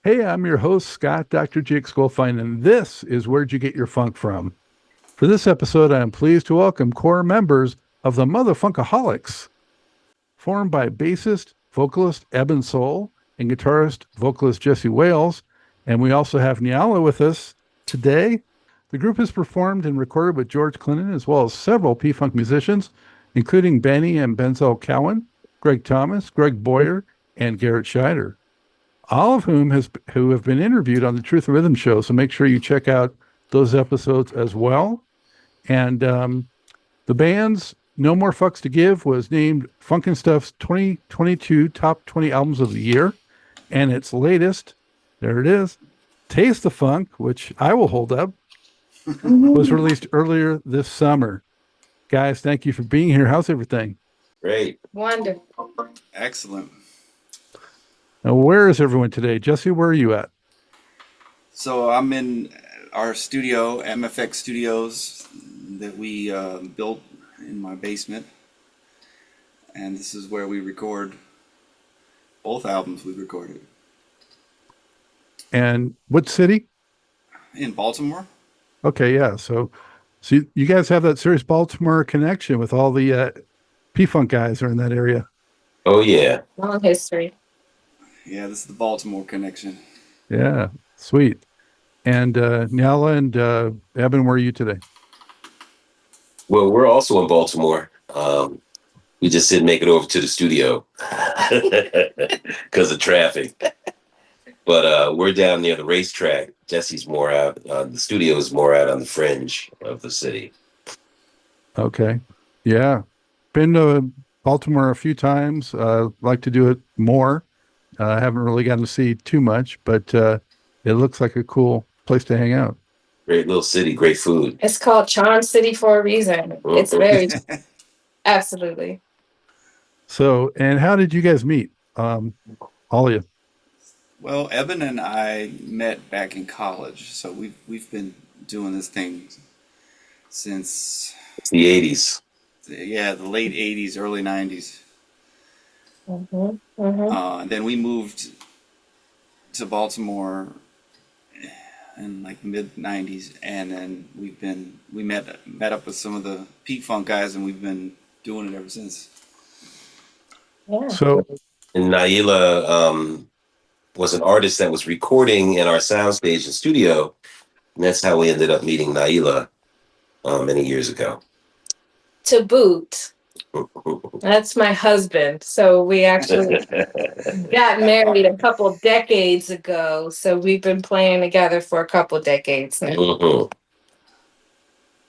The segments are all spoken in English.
Hey, I'm your host, Scott, Dr. GX Goldfine, and this is Where'd You Get Your Funk From? For this episode, I am pleased to welcome core members of the MuthaFunkaholX, formed by bassist, vocalist Ebon Soul and guitarist, vocalist Jesse Wales. And we also have Niela with us today. The group has performed and recorded with George Clinton, as well as several P-Funk musicians, including Bennie and Benzel Cowan, Greg Thomas, Greg Boyer, and Garrett Shider, all of whom who have been interviewed on the Truth and Rhythm show. So make sure you check out those episodes as well. And the band's No More Fucks to Give was named FUNKNSTUFF's 2022 Top 20 Albums of the Year. And its latest, there it is, Taste the Funk, which I will hold up, was released earlier this summer. Guys, thank you for being here. How's everything? Great. Wonderful. Excellent. Now, where is everyone today? Jesse, where are you at? So I'm in our studio, MFX Studios, that we built in my basement. And this is where we record both albums we recorded. And what city? In Baltimore. Okay, yeah. So you guys have that serious Baltimore connection with all the P-Funk guys are in that area. Oh, yeah. Long history. Yeah, this is the Baltimore connection. Yeah, sweet. And Niela and Ebon, where are you today? Well, we're also in Baltimore. We just didn't make it over to the studio because of traffic. But we're down near the racetrack. Jesse's more out. The studio is more out on the fringe of the city. Okay. Yeah. Been to Baltimore a few times. Like to do it more. I haven't really gotten to see too much, but it looks like a cool place to hang out. Great little city, great food. It's called Charm City for a reason. It's very, absolutely. So, and how did you guys meet? All of you. Well, Ebon and I met back in college, so we've been doing this thing since the 80s. Yeah, the late 80s, early 90s. And then we moved to Baltimore in like mid 90s, and then we met up with some of the P-Funk guys, and we've been doing it ever since. Yeah. So, and Niela was an artist that was recording in our soundstage and studio, and that's how we ended up meeting Niela many years ago. To boot. That's my husband. So we actually got married a couple decades ago. So we've been playing together for a couple decades now.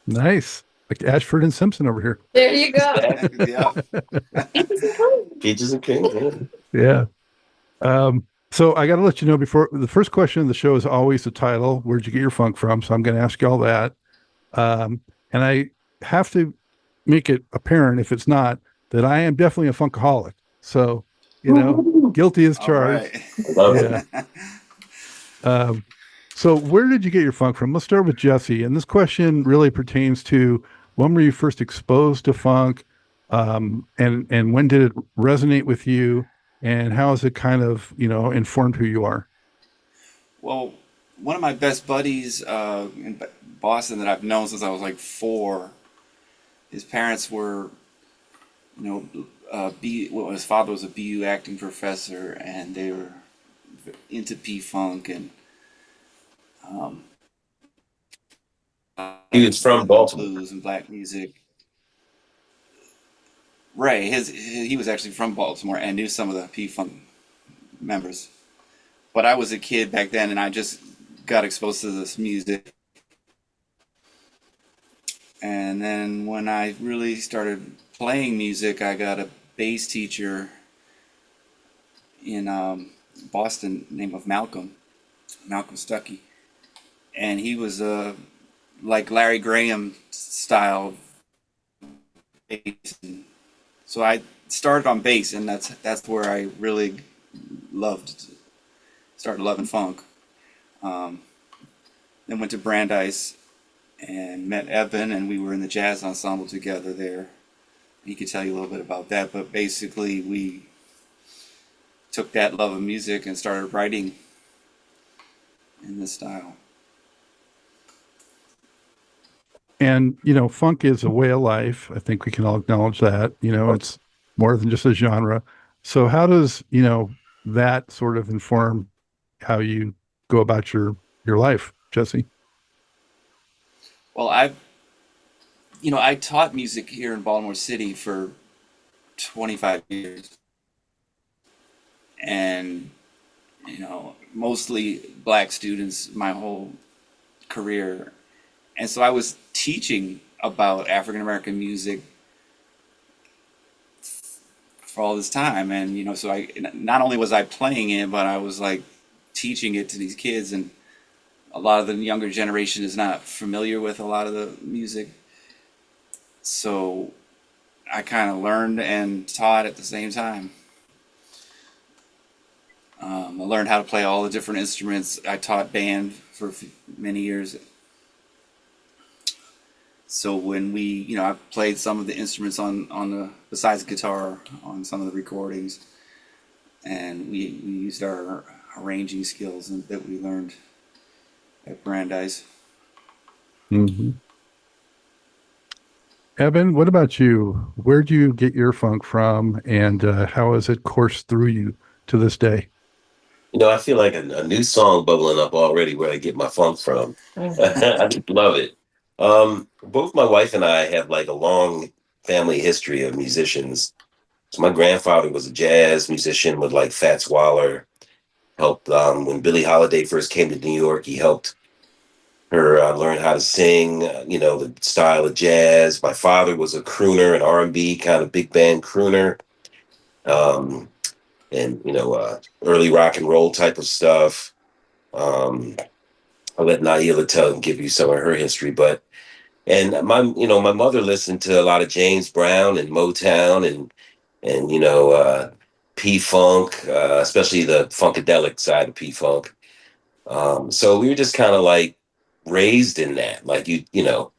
Nice. Like Ashford and Simpson over here. There you go. Yeah. Peaches and cream. Yeah. So I got to let you know before the first question of the show is always the title. Where'd you get your funk from? So I'm going to ask you all that. And I have to make it apparent, if it's not, that I am definitely a funkaholic. So, guilty as charged. Right. Yeah. So where did you get your funk from? Let's start with Jesse. And this question really pertains to when were you first exposed to funk? And when did it resonate with you? And how has it kind of, informed who you are? Well, one of my best buddies in Boston that I've known since I was like 4, his parents were, his father was a BU acting professor, and they were into P-Funk, and he was from Baltimore. Blues and black music. Right, he was actually from Baltimore and knew some of the P-Funk members. But I was a kid back then, and I just got exposed to this music. And then when I really started playing music, I got a bass teacher in Boston named Malcolm Stuckey. And he was like Larry Graham style bass. So I started on bass, and that's where I really started loving funk. Then went to Brandeis and met Ebon, and we were in the jazz ensemble together there. He could tell you a little bit about that, but basically we took that love of music and started writing in this style. And, you know, funk is a way of life. I think we can all acknowledge that. You know, it's more than just a genre. So how does, you know, that sort of inform how you go about your life, Jesse? Well, I taught music here in Baltimore City for 25 years. And, you know, mostly black students my whole career. And so I was teaching about African American music for all this time. And, you know, so I not only was I playing it, but I was like teaching it to these kids. And a lot of the younger generation is not familiar with a lot of the music. So I kind of learned and taught at the same time. I learned how to play all the different instruments. I taught band for many years. So when I played some of the instruments besides guitar on some of the recordings, and we used our arranging skills that we learned at Brandeis. Mm-hmm. Ebon, what about you? Where'd you get your funk from, and how has it coursed through you to this day? You know, I feel like a new song bubbling up already where I get my funk from. I just love it. Both my wife and I have like a long family history of musicians. So my grandfather was a jazz musician with like Fats Waller. Helped when Billie Holiday first came to New York. He helped her learn how to sing, you know, the style of jazz. My father was a crooner, an R&B kind of big band crooner. And, you know, early rock and roll type of stuff. I'll let Niela give you some of her history, and my mother listened to a lot of James Brown and Motown and you know, P-Funk, especially the funkadelic side of P-Funk. So we were just kind of like raised in that, like you know,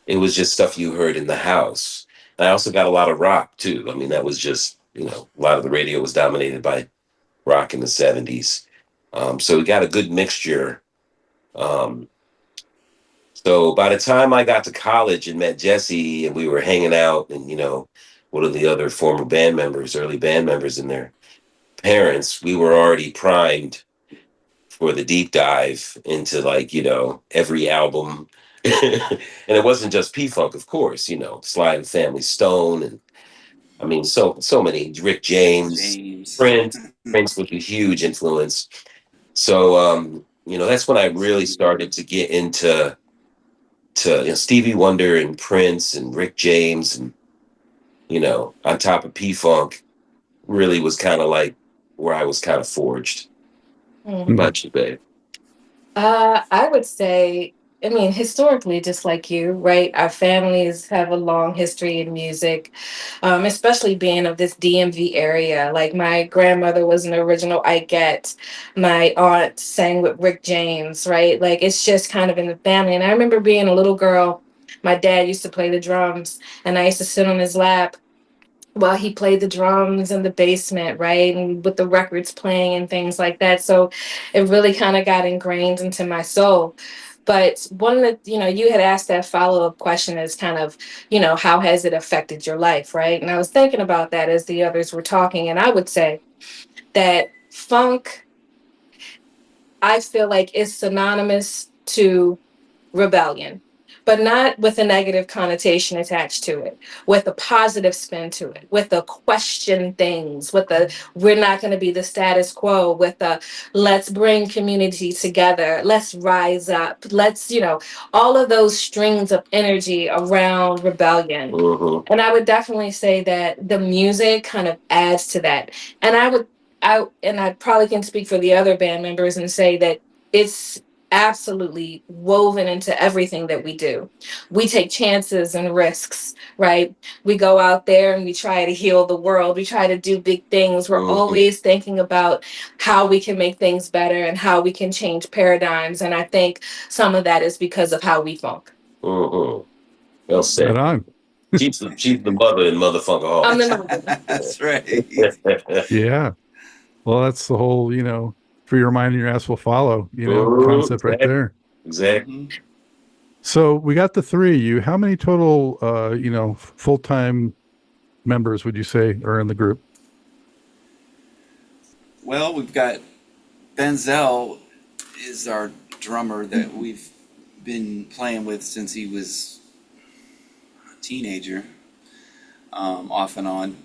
it was just stuff you heard in the house. And I also got a lot of rock too. I mean, that was just, you know, a lot of the radio was dominated by rock in the 70s. So we got a good mixture. So by the time I got to college and met Jesse and we were hanging out and, you know, one of the other former band members, early band members and their parents, we were already primed for the deep dive into like, you know, every album. And it wasn't just P-Funk, of course, you know, Sly and Family Stone. And I mean, so many, Rick James. Prince was a huge influence. So, you know, that's when I really started to get into you know, Stevie Wonder and Prince and Rick James and, you know, on top of P-Funk really was kind of like where I was kind of forged. What about you, babe? I would say, I mean, historically, just like you, right? Our families have a long history in music, especially being of this DMV area. Like my grandmother was an original Ikeette. My aunt sang with Rick James, right? Like it's just kind of in the family. And I remember being a little girl, my dad used to play the drums and I used to sit on his lap while he played the drums in the basement, right? And with the records playing and things like that. So it really kind of got ingrained into my soul. But one of the, you know, you had asked that follow-up question is kind of, you know, how has it affected your life, right? And I was thinking about that as the others were talking. And I would say that funk, I feel like is synonymous to rebellion, but not with a negative connotation attached to it, with a positive spin to it, with a question things, with a we're not going to be the status quo, with a let's bring community together, let's rise up, let's, you know, all of those strings of energy around rebellion. Mm-hmm. And I would definitely say that the music kind of adds to that. And I probably can speak for the other band members and say that it's absolutely woven into everything that we do. We take chances and risks, right? We go out there and we try to heal the world. We try to do big things. We're always thinking about how we can make things better and how we can change paradigms. And I think some of that is because of how we funk. Mm-hmm. Well said. Right on. She's the mother in MuthaFunkaholX. I'm the mother. That's right. Yeah. Well, that's the whole, you know, for your mind and your ass will follow, concept right there. Exactly. So we got the three of you. How many total, full-time members would you say are in the group? Well, we've got Benzel is our drummer that we've been playing with since he was a teenager, off and on.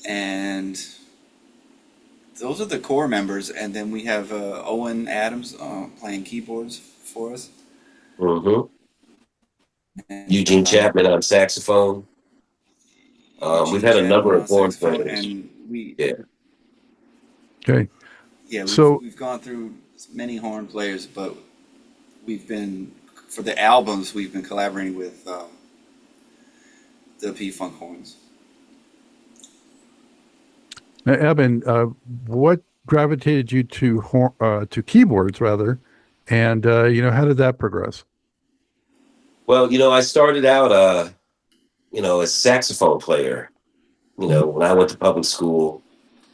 And those are the core members. And then we have Owen Adams playing keyboards for us. Mm-hmm. And, Eugene Chapman on saxophone. We've had a number of horn players. And Okay. Yeah, So we've gone through many horn players, but for the albums, we've been collaborating with the P-Funk horns. now, Ebon, what gravitated you to keyboards rather, and how did that progress? Well, I started out, a saxophone player. When I went to public school,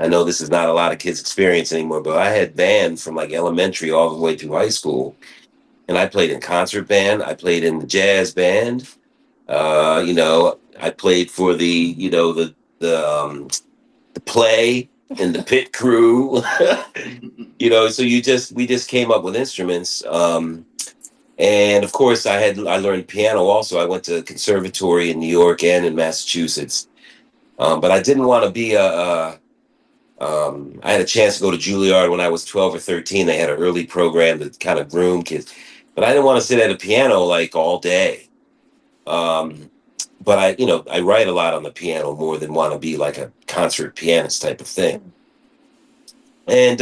I know this is not a lot of kids' experience anymore, but I had band from like elementary all the way through high school. And I played in concert band. I played in the jazz band. I played for the play and the pit crew. So we just came up with instruments. And of course I learned piano also. I went to conservatory in New York and in Massachusetts. But I didn't want to be I had a chance to go to Juilliard when I was 12 or 13. They had an early program that kind of groomed kids, but I didn't want to sit at a piano like all day. But I write a lot on the piano more than want to be like a concert pianist type of thing. And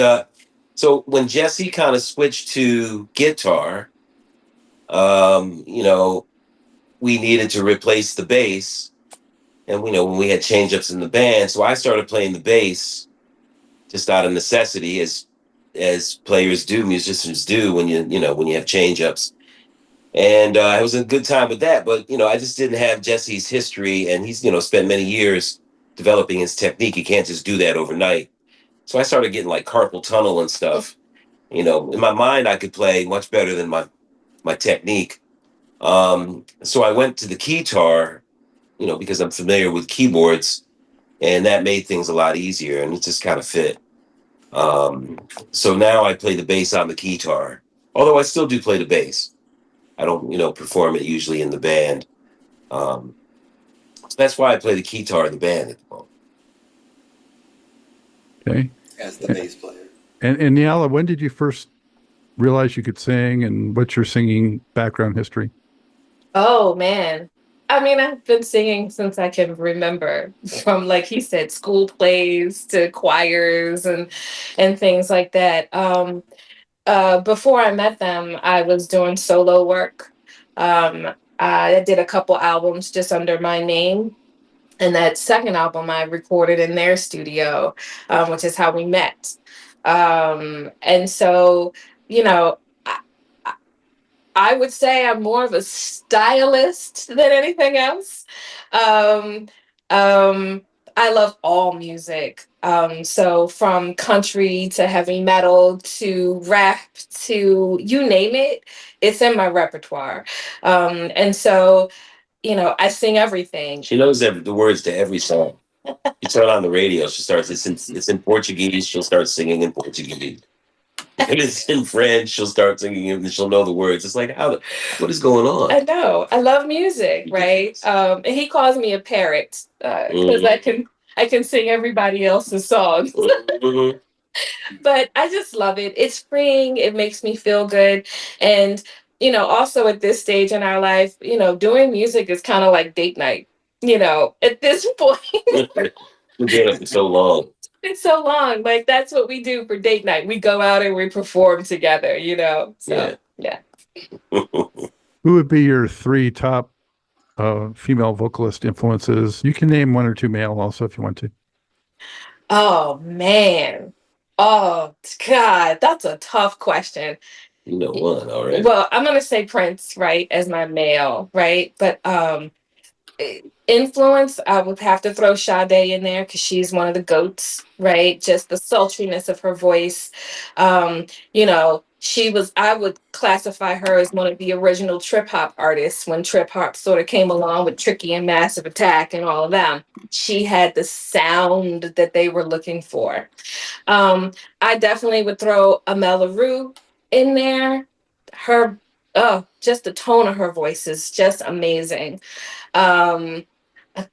so when Jesse kind of switched to guitar, we needed to replace the bass. And when we had change-ups in the band, so I started playing the bass just out of necessity, as players do, musicians do, when you have change-ups. And it was a good time with that, but I just didn't have Jesse's history, and he's spent many years developing his technique. You can't just do that overnight. So I started getting like carpal tunnel and stuff. In my mind, I could play much better than my technique. So I went to the guitar, because I'm familiar with keyboards, and that made things a lot easier, and it just kind of fit. So now I play the bass on the guitar, although I still do play the bass. I don't, perform it usually in the band. So that's why I play the guitar in the band at the moment. Okay. As the bass player. And Niela, when did you first realize you could sing, and what's your singing background history? Oh man. I mean, I've been singing since I can remember, from, like he said, school plays to choirs and things like that. Before I met them, I was doing solo work. I did a couple albums just under my name. And that second album I recorded in their studio, which is how we met. And so, I would say I'm more of a stylist than anything else. I love all music. So from country to heavy metal to rap to you name it, it's in my repertoire. And so, I sing everything. She knows the words to every song. You turn on the radio, she starts. It's in Portuguese. She'll start singing in Portuguese. If it's in French, she'll start singing it, and she'll know the words. It's like, what is going on? I know. I love music, right? And he calls me a parrot because I can sing everybody else's songs. Mm-hmm. But I just love it. It's freeing. It makes me feel good. And, also at this stage in our life, doing music is kind of like date night, at this point. We've been up for so long. It's so long. Like, that's what we do for date night. We go out and we perform together, So, yeah. Who would be your three top female vocalist influences? You can name one or two male also if you want to. Oh, man. Oh, God. That's a tough question. One already. Well, I'm going to say Prince, right, as my male, right? But influence, I would have to throw Sade in there because she's one of the goats, right? Just the sultriness of her voice. You know, I would classify her as one of the original trip hop artists when trip hop sort of came along with Tricky and Massive Attack and all of them. She had the sound that they were looking for. I definitely would throw Amela Rue in there. Her, just the tone of her voice is just amazing. A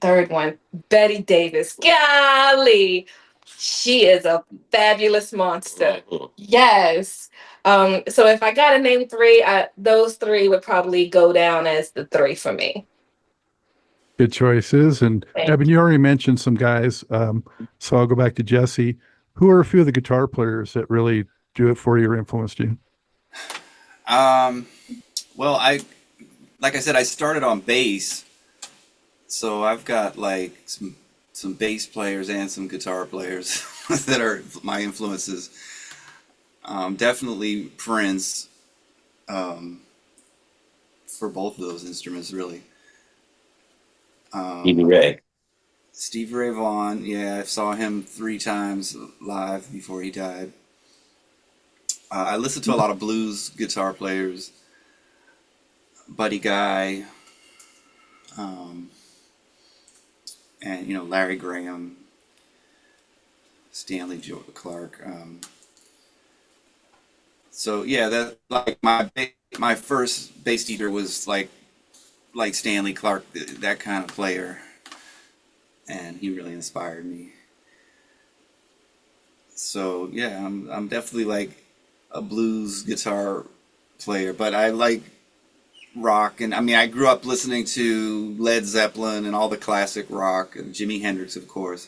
third one, Betty Davis. Golly, she is a fabulous monster. Yes. So if I gotta name three, those three would probably go down as the three for me. Good choices. And Thank Ebon, you already mentioned some guys. So I'll go back to Jesse. Who are a few of the guitar players that really do it for you or influenced you? Well, like I said, I started on bass, so I've got like some bass players and some guitar players that are my influences. Definitely Prince, for both of those instruments, really. Stevie Ray. Stevie Ray Vaughan, yeah, I saw him 3 times live before he died. I listened to a lot of blues guitar players, Buddy Guy, and Larry Graham, Stanley Clark. So yeah, that like my first bass teacher was like Stanley Clark, that kind of player, and he really inspired me. So yeah, I'm definitely like a blues guitar player, but I like rock, and I mean I grew up listening to Led Zeppelin and all the classic rock, and Jimi Hendrix, of course.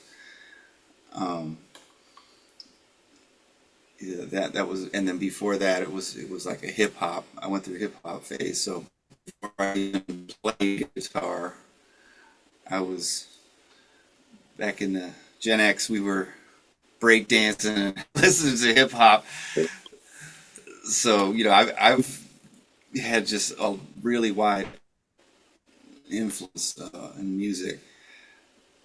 Yeah, that was, and then before that it was like a hip hop. I went through a hip hop phase, so before I even played guitar, I was back in the Gen X. We were breakdancing and listening to hip hop. So I've had just a really wide influence in music.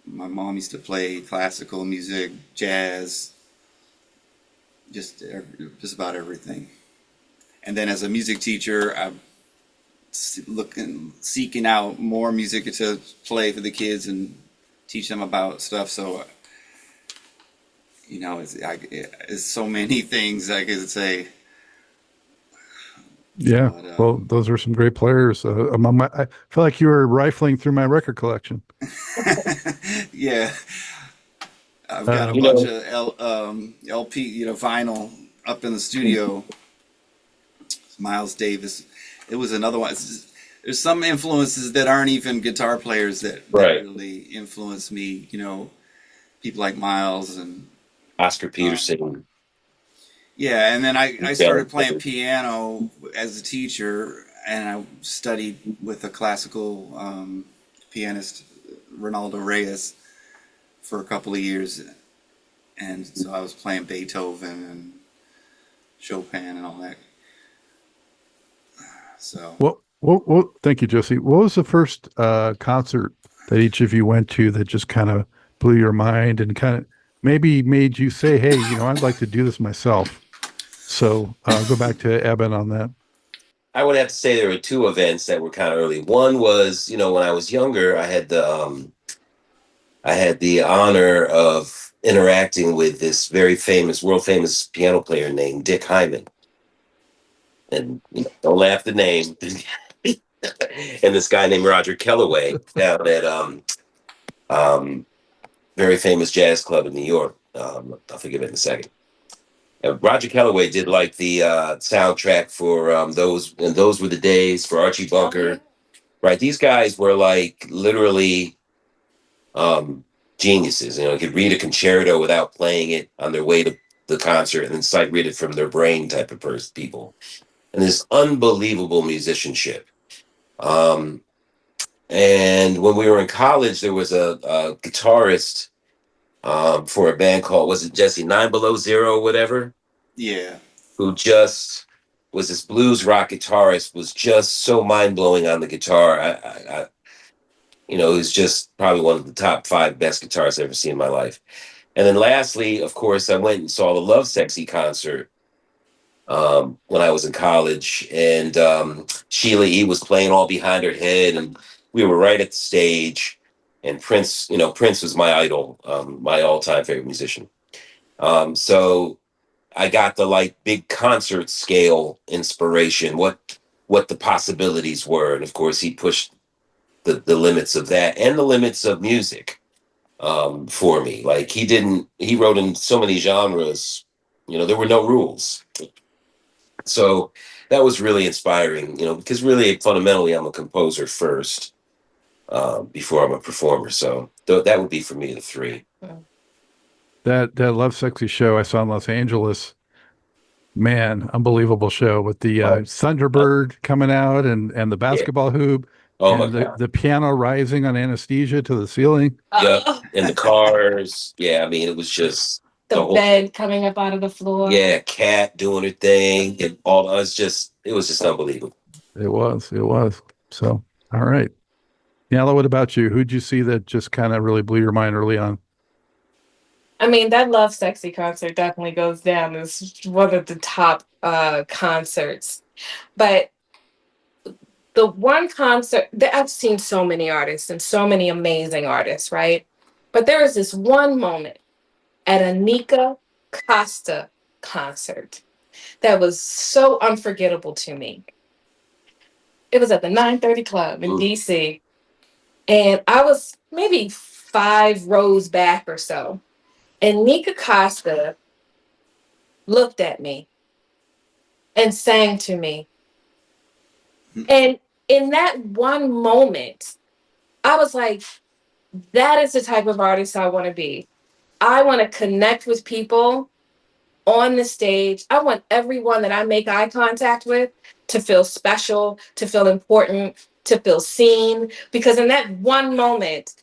My mom used to play classical music, jazz, just about everything. And then as a music teacher, I'm seeking out more music to play for the kids and teach them about stuff. So it's so many things I could say. Yeah, But, well, those are some great players. I feel like you were rifling through my record collection. yeah, I've got a bunch of LP, vinyl up in the studio. Miles Davis. It was another one. There's some influences that aren't even guitar players that really influenced me. People like Miles and Oscar Peterson. Yeah, and then I started playing piano as a teacher, and I studied with a classical pianist, Ronaldo Reyes, for a couple of years. And so I was playing Beethoven and Chopin and all that. So Well, thank you, Jesse. What was the first concert that each of you went to that just kind of blew your mind and kind of maybe made you say, hey, I'd like to do this myself? So I'll go back to Ebon on that. I would have to say there were 2 events that were kind of early. One was, when I was younger, I had the honor of interacting with this very famous, world famous piano player named Dick Hyman. And don't laugh at the name. And this guy named Roger Kellaway down at very famous jazz club in New York. I'll forgive it in a second. Roger Kellaway did like the soundtrack for those were the days for Archie Bunker, right? These guys were like literally geniuses. Could read a concerto without playing it on their way to the concert, and then sight read it from their brain type of people. And this unbelievable musicianship. And when we were in college, there was a guitarist for a band called, was it Jesse, 9 Below Zero or whatever? Yeah. Who just was this blues rock guitarist, was just so mind-blowing on the guitar. you know, who's just probably one of the top 5 best guitarists I've ever seen in my life. And then lastly, of course, I went and saw the Love Sexy concert when I was in college, and Sheila E. was playing all behind her head, and we were right at the stage. And Prince, you know, Prince was my idol, my all-time favorite musician. So I got the like big concert scale inspiration, what the possibilities were, and of course he pushed the limits of that and the limits of music for me. Like he wrote in so many genres, you know, there were no rules. So that was really inspiring, you know, because really fundamentally I'm a composer first before I'm a performer. So that would be for me the 3. That Love Sexy show I saw in Los Angeles, man, unbelievable show with the Thunderbird coming out and the basketball hoop. Oh and my God. the piano rising on Anesthesia to the ceiling. Yep. And the cars. Yeah, I mean, it was just the bed coming up out of the floor. Yeah, Cat doing her thing and all. It was just unbelievable. It was. So, all right. Niela, what about you? Who'd you see that just kind of really blew your mind early on? I mean, that Love Sexy concert definitely goes down as one of the top concerts. But the one concert that I've seen so many artists and so many amazing artists, right? But there was this one moment at a Nika Costa concert that was so unforgettable to me. It was at the 930 Club in DC. And I was maybe 5 rows back or so. And Nika Costa looked at me and sang to me. And in that one moment, I was like, that is the type of artist I want to be. I want to connect with people on the stage. I want everyone that I make eye contact with to feel special, to feel important, to feel seen. Because in that one moment,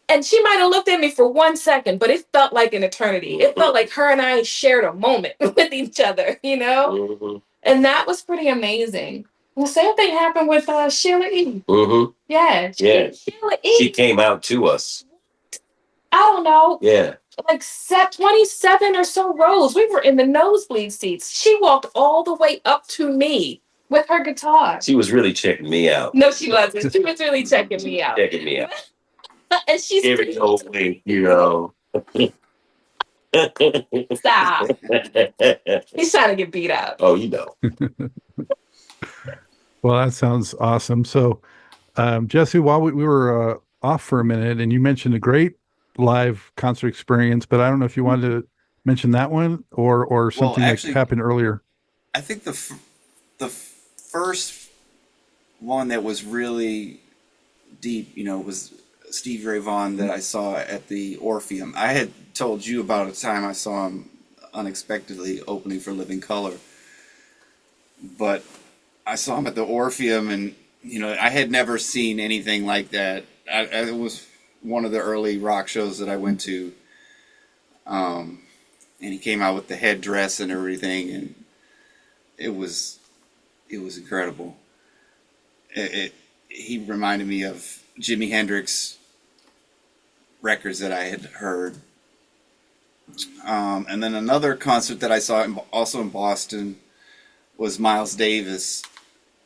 and she might have looked at me for 1 second, but it felt like an eternity. It felt like her and I shared a moment with each other, you know? Mm-hmm. And that was pretty amazing. The same thing happened with Sheila E. Mm-hmm. Yeah. Sheila E. She came out to us. I don't know. Yeah. Like 27 or so rows. We were in the nosebleed seats. She walked all the way up to me with her guitar. She was really checking me out. No, she wasn't. She was really checking me out. Checking me out. And she's Every old way, you know. Stop. He's trying to get beat up. Oh, you know. Well, that sounds awesome. So, Jesse, while we were off for a minute, and you mentioned a great live concert experience, but I don't know if you wanted to mention that one or something that happened earlier. I think the first one that was really deep, you know, was Stevie Ray Vaughan that I saw at the Orpheum. I had told you about a time I saw him unexpectedly opening for Living Colour, but I saw him at the Orpheum, and you know, I had never seen anything like that. It was one of the early rock shows that I went to, and he came out with the headdress and everything, and it was incredible. He reminded me of Jimi Hendrix records that I had heard. And then another concert that I saw also in Boston was Miles Davis.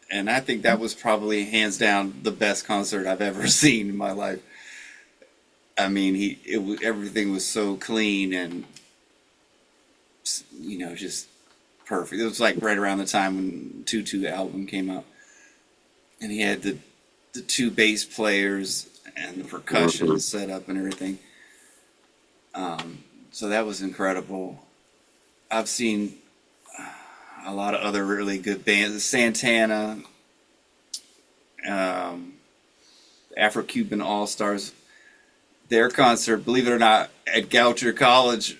And I think that was probably hands down the best concert I've ever seen in my life. I mean, everything was so clean and, you know, just perfect. It was like right around the time when Tutu album came out. And he had the 2 bass players and the percussion set up and everything. So that was incredible. I've seen a lot of other really good bands. Santana, Afro-Cuban All-Stars. Their concert, believe it or not, at Goucher College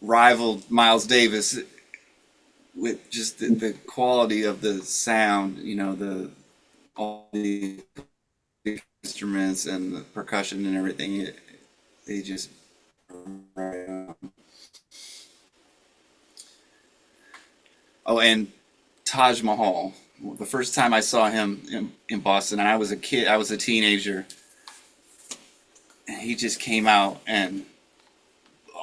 rivaled Miles Davis with just the quality of the sound, you know, all the instruments and the percussion and everything. They just right on. Oh, and Taj Mahal. The first time I saw him in Boston, and I was a kid, I was a teenager. and he just came out, and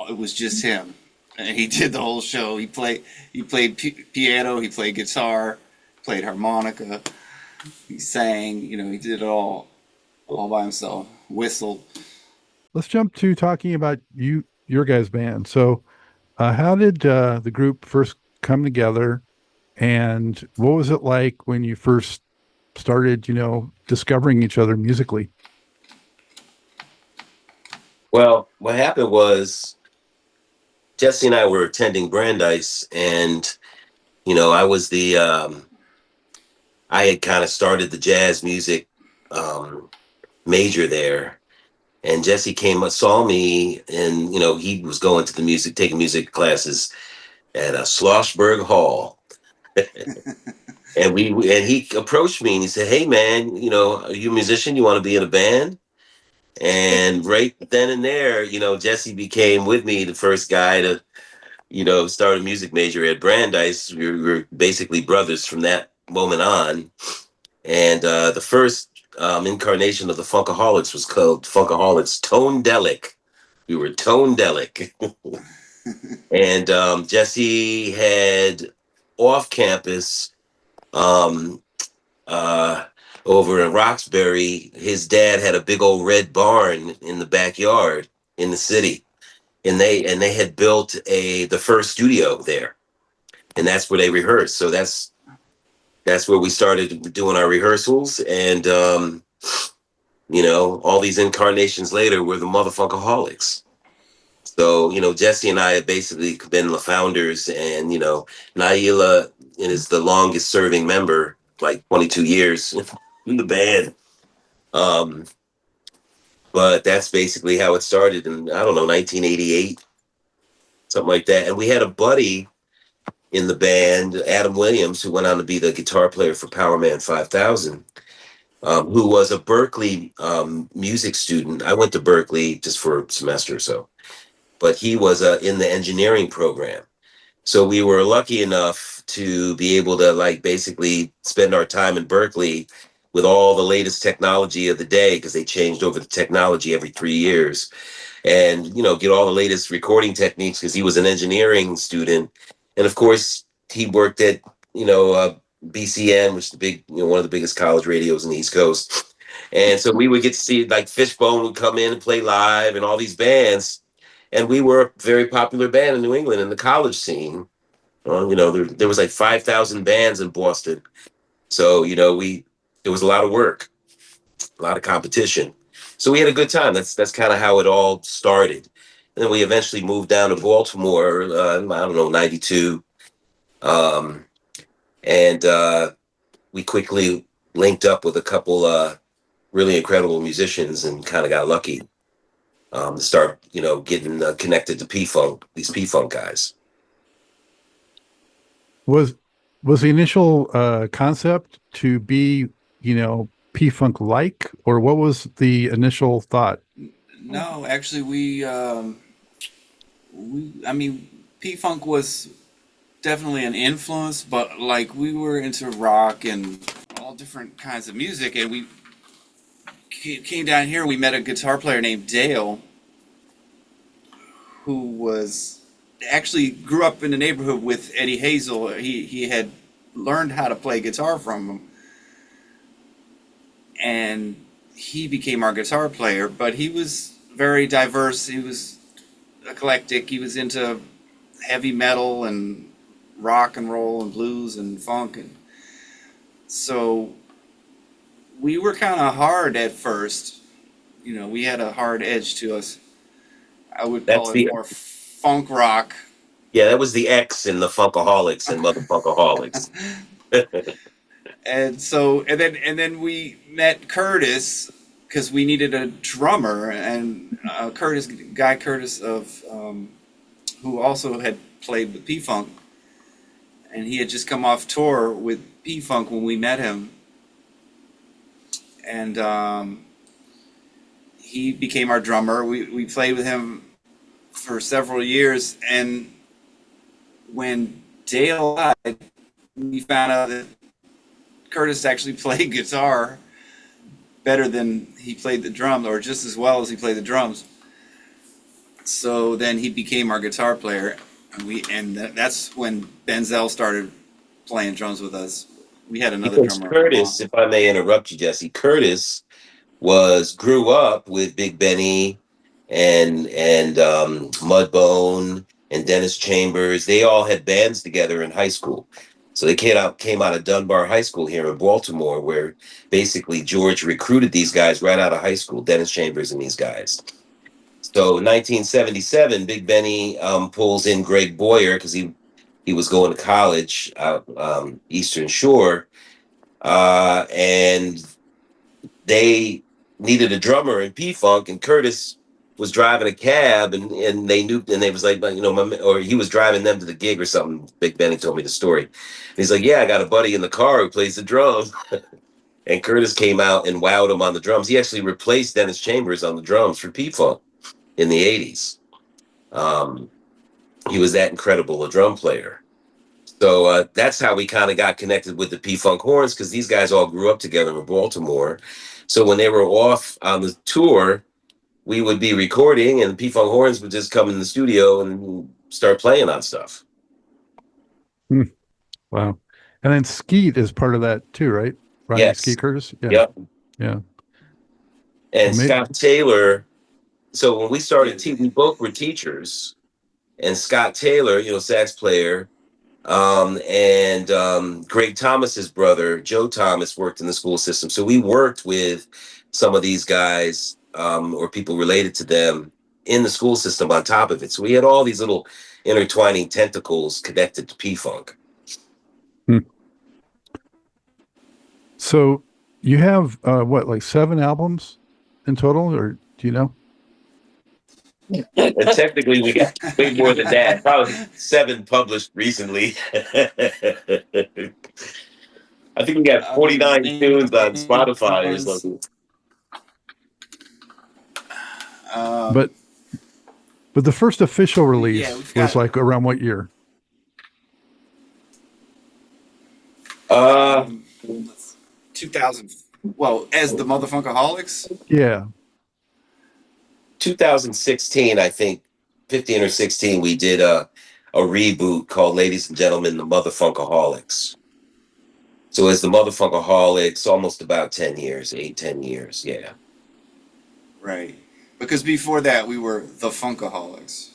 it was just him. And he did the whole show. He played piano, he played guitar, played harmonica, he sang. He did it all by himself. Whistled. Let's jump to talking about your guys' band. So, how did the group first come together, and what was it like when you first started, discovering each other musically? Well, what happened was Jesse and I were attending Brandeis, and I was I had kind of started the jazz music major there, and Jesse saw me, and he was going to taking music classes at Schlossberg Hall, and he approached me and he said, "Hey man, are you a musician? You want to be in a band?" And right then and there, Jesse became with me the first guy to start a music major at Brandeis. We were basically brothers from that moment on. And the first incarnation of the Funkaholics was called Funkaholics Tone-delic. We were Tone-delic. And Jesse had off campus over in Roxbury, his dad had a big old red barn in the backyard in the city. And they had built the first studio there. And that's where they rehearsed. So that's where we started doing our rehearsals. And all these incarnations later, we're the MuthaFunkaholX. So, Jesse and I have basically been the founders, and, Niela is the longest serving member, like 22 years in the band. But that's basically how it started in, I don't know, 1988, something like that. And we had a buddy in the band, Adam Williams, who went on to be the guitar player for Powerman 5000. Who was a Berkeley music student. I went to Berkeley just for a semester or so, but he was in the engineering program. So we were lucky enough to be able to basically spend our time in Berkeley with all the latest technology of the day, because they changed over the technology every 3 years, and get all the latest recording techniques, because he was an engineering student. And of course he worked at BCN, which is the big, one of the biggest college radios in the East Coast. And so we would get to see Fishbone would come in and play live, and all these bands. And we were a very popular band in New England in the college scene. There was 5,000 bands in Boston. So, it was a lot of work, a lot of competition. So we had a good time. That's kind of how it all started. And then we eventually moved down to Baltimore, I don't know, 92. And we quickly linked up with a couple really incredible musicians, and kind of got lucky to start, getting connected to P-Funk, these P-Funk guys. Was the initial concept to be, P-Funk like, or what was the initial thought? No, actually, P-Funk was definitely an influence, but we were into rock and all different kinds of music, and we came down here. We met a guitar player named Dale, who was actually grew up in the neighborhood with Eddie Hazel. He had learned how to play guitar from him, and he became our guitar player. But he was very diverse. He was eclectic. He was into heavy metal and rock and roll and blues and funk, and so we were kind of hard at first. We had a hard edge to us. I would call it more funk rock. Yeah, that was the X in the Funkaholics and MuthaFunkaholX. And then we met Curtis, because we needed a drummer, and Guy Curtis of who also had played with P-Funk, and he had just come off tour with P-Funk when we met him, and he became our drummer. We played with him for several years, and when Dale died, we found out that Curtis actually played guitar, better than he played the drums, or just as well as he played the drums. So then he became our guitar player, and that's when Benzel started playing drums with us. We had another Because drummer. Curtis, if I may interrupt you, Jesse, Curtis grew up with Big Benny and Mudbone and Dennis Chambers. They all had bands together in high school. So they came out of Dunbar High School here in Baltimore, where basically George recruited these guys right out of high school, Dennis Chambers and these guys. So in 1977, Big Benny pulls in Greg Boyer because he was going to college out Eastern Shore, and they needed a drummer in P-Funk, and Curtis was driving a cab, and they knew, and they was like, you know, or he was driving them to the gig or something. Big Benny told me the story. And he's like, yeah, I got a buddy in the car who plays the drums. And Curtis came out and wowed him on the drums. He actually replaced Dennis Chambers on the drums for P-Funk in the 80s. He was that incredible a drum player. So that's how we kind of got connected with the P-Funk Horns, because these guys all grew up together in Baltimore. So when they were off on the tour, we would be recording, and the P-Funk Horns would just come in the studio and start playing on stuff. Wow. And then Skeet is part of that too, right? Ronnie Yes. Skeet Curtis? Yeah. Yep. Yeah. And Amazing. Scott Taylor. So when we started, we both were teachers, and Scott Taylor, you know, sax player, and Greg Thomas's brother, Joe Thomas, worked in the school system. So we worked with some of these guys, or people related to them in the school system on top of it. So we had all these little intertwining tentacles connected to P-Funk. So you have what, like 7 albums in total, or do you know? And technically, we got way more than that. Probably 7 published recently. I think we got 49 tunes on Spotify or something. But the first official release we've was got- like around what year? 2000. Well, as the MuthaFunkaholX. Yeah. 2016, I think, 15 or 16, we did a reboot called Ladies and Gentlemen, the MuthaFunkaholX. So as the MuthaFunkaholX, almost about 10 years, 8-10 years, yeah. Right. Because before that, we were the Funkaholics.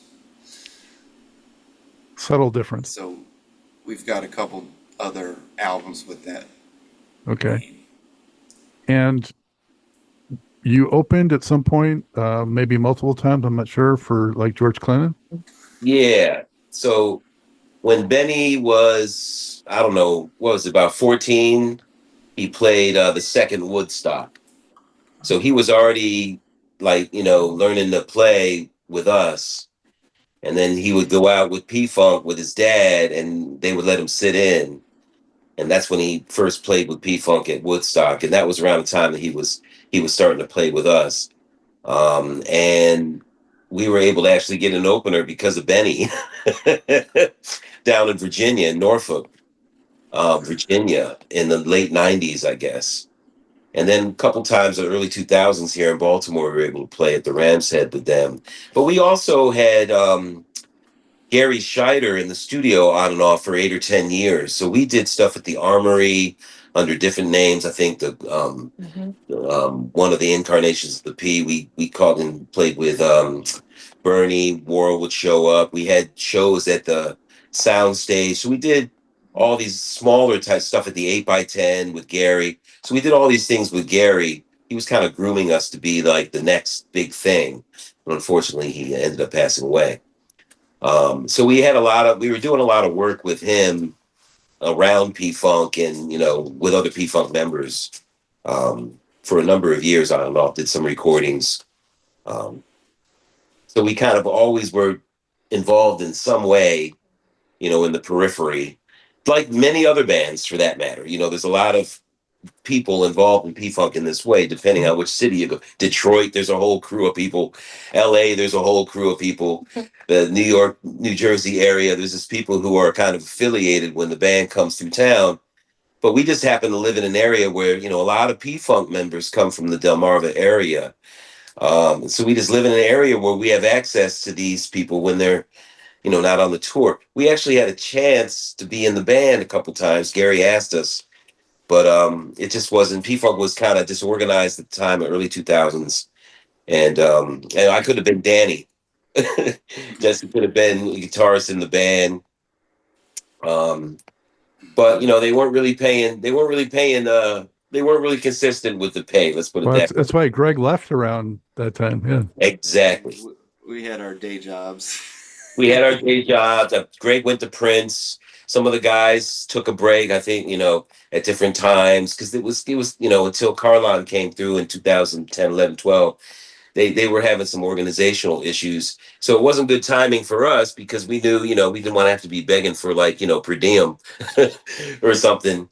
Subtle difference. So we've got a couple other albums with that. Okay. name. And you opened at some point, maybe multiple times, I'm not sure, for like George Clinton? Yeah. So when Benny was, I don't know, what was it, about 14, he played the second Woodstock. So he was already like, you know, learning to play with us. And then he would go out with P-Funk with his dad, and they would let him sit in. And that's when he first played with P-Funk at Woodstock. And that was around the time that he was starting to play with us. And we were able to actually get an opener because of Benny down in Virginia, in Norfolk, Virginia, in the late 90s, I guess. And then a couple times in the early 2000s here in Baltimore, we were able to play at the Ram's Head with them. But we also had Gary Shider in the studio on and off for 8 or 10 years. So we did stuff at the Armory under different names. I think the one of the incarnations of the P, we called and played with Bernie. Worrell would show up. We had shows at the sound stage. So we did all these smaller type stuff at the 8x10 with Gary. So we did all these things with Gary. He was kind of grooming us to be like the next big thing. But unfortunately, he ended up passing away. So we were doing a lot of work with him around P-Funk and, you know, with other P-Funk members for a number of years on and off, did some recordings. So we kind of always were involved in some way, you know, in the periphery, like many other bands for that matter. You know, there's a lot of people involved in P-Funk in this way, depending on which city you go. Detroit, there's a whole crew of people. LA, there's a whole crew of people. The New York, New Jersey area, there's just people who are kind of affiliated when the band comes through town. but we just happen to live in an area where, a lot of P-Funk members come from the Delmarva area. So we just live in an area where we have access to these people when they're, not on the tour. We actually had a chance to be in the band a couple times. Gary asked us, but it just wasn't. P-Funk was kind of disorganized at the time, early 2000s. And I could have been Danny. Jesse could have been a guitarist in the band. But they weren't really paying. They weren't really consistent with the pay. Let's put it that way. That's why Greg left around that time. Yeah, Exactly. We had our day jobs. We had our day jobs. Greg went to Prince. Some of the guys took a break, I think, at different times, because it was, until Carlon came through in 2010, 11, 12, they were having some organizational issues. So it wasn't good timing for us because we knew, we didn't want to have to be begging for per diem or something.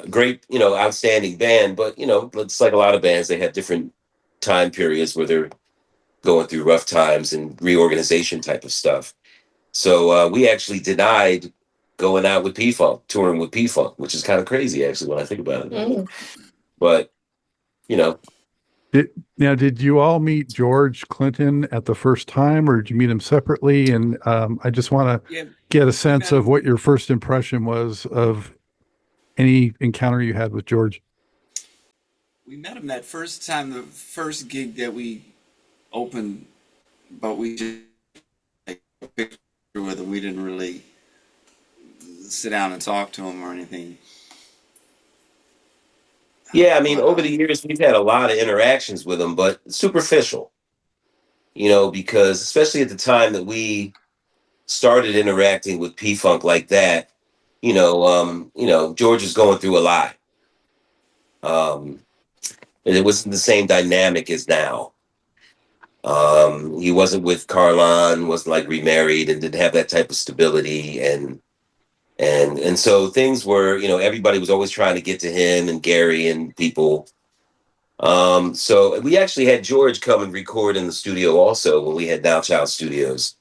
Great, outstanding band, but, it's like a lot of bands, they have different time periods where they're going through rough times and reorganization type of stuff. So we actually denied going out with P-Funk, touring with P-Funk, which is kind of crazy actually when I think about it. But did you all meet George Clinton at the first time, or did you meet him separately? And I just want to get a sense of what your first impression was of any encounter you had with George. We met him that first time, the first gig that we opened, but we just like a picture with him. We didn't really sit down and talk to him or anything. Yeah, I mean, over the years we've had a lot of interactions with him, but superficial. Because especially at the time that we started interacting with P-Funk like that, George was going through a lot. And it wasn't the same dynamic as now. He wasn't with Carlon, wasn't like remarried, and didn't have that type of stability, and so things were, everybody was always trying to get to him and Gary and people. So we actually had George come and record in the studio also when we had Now Child Studios.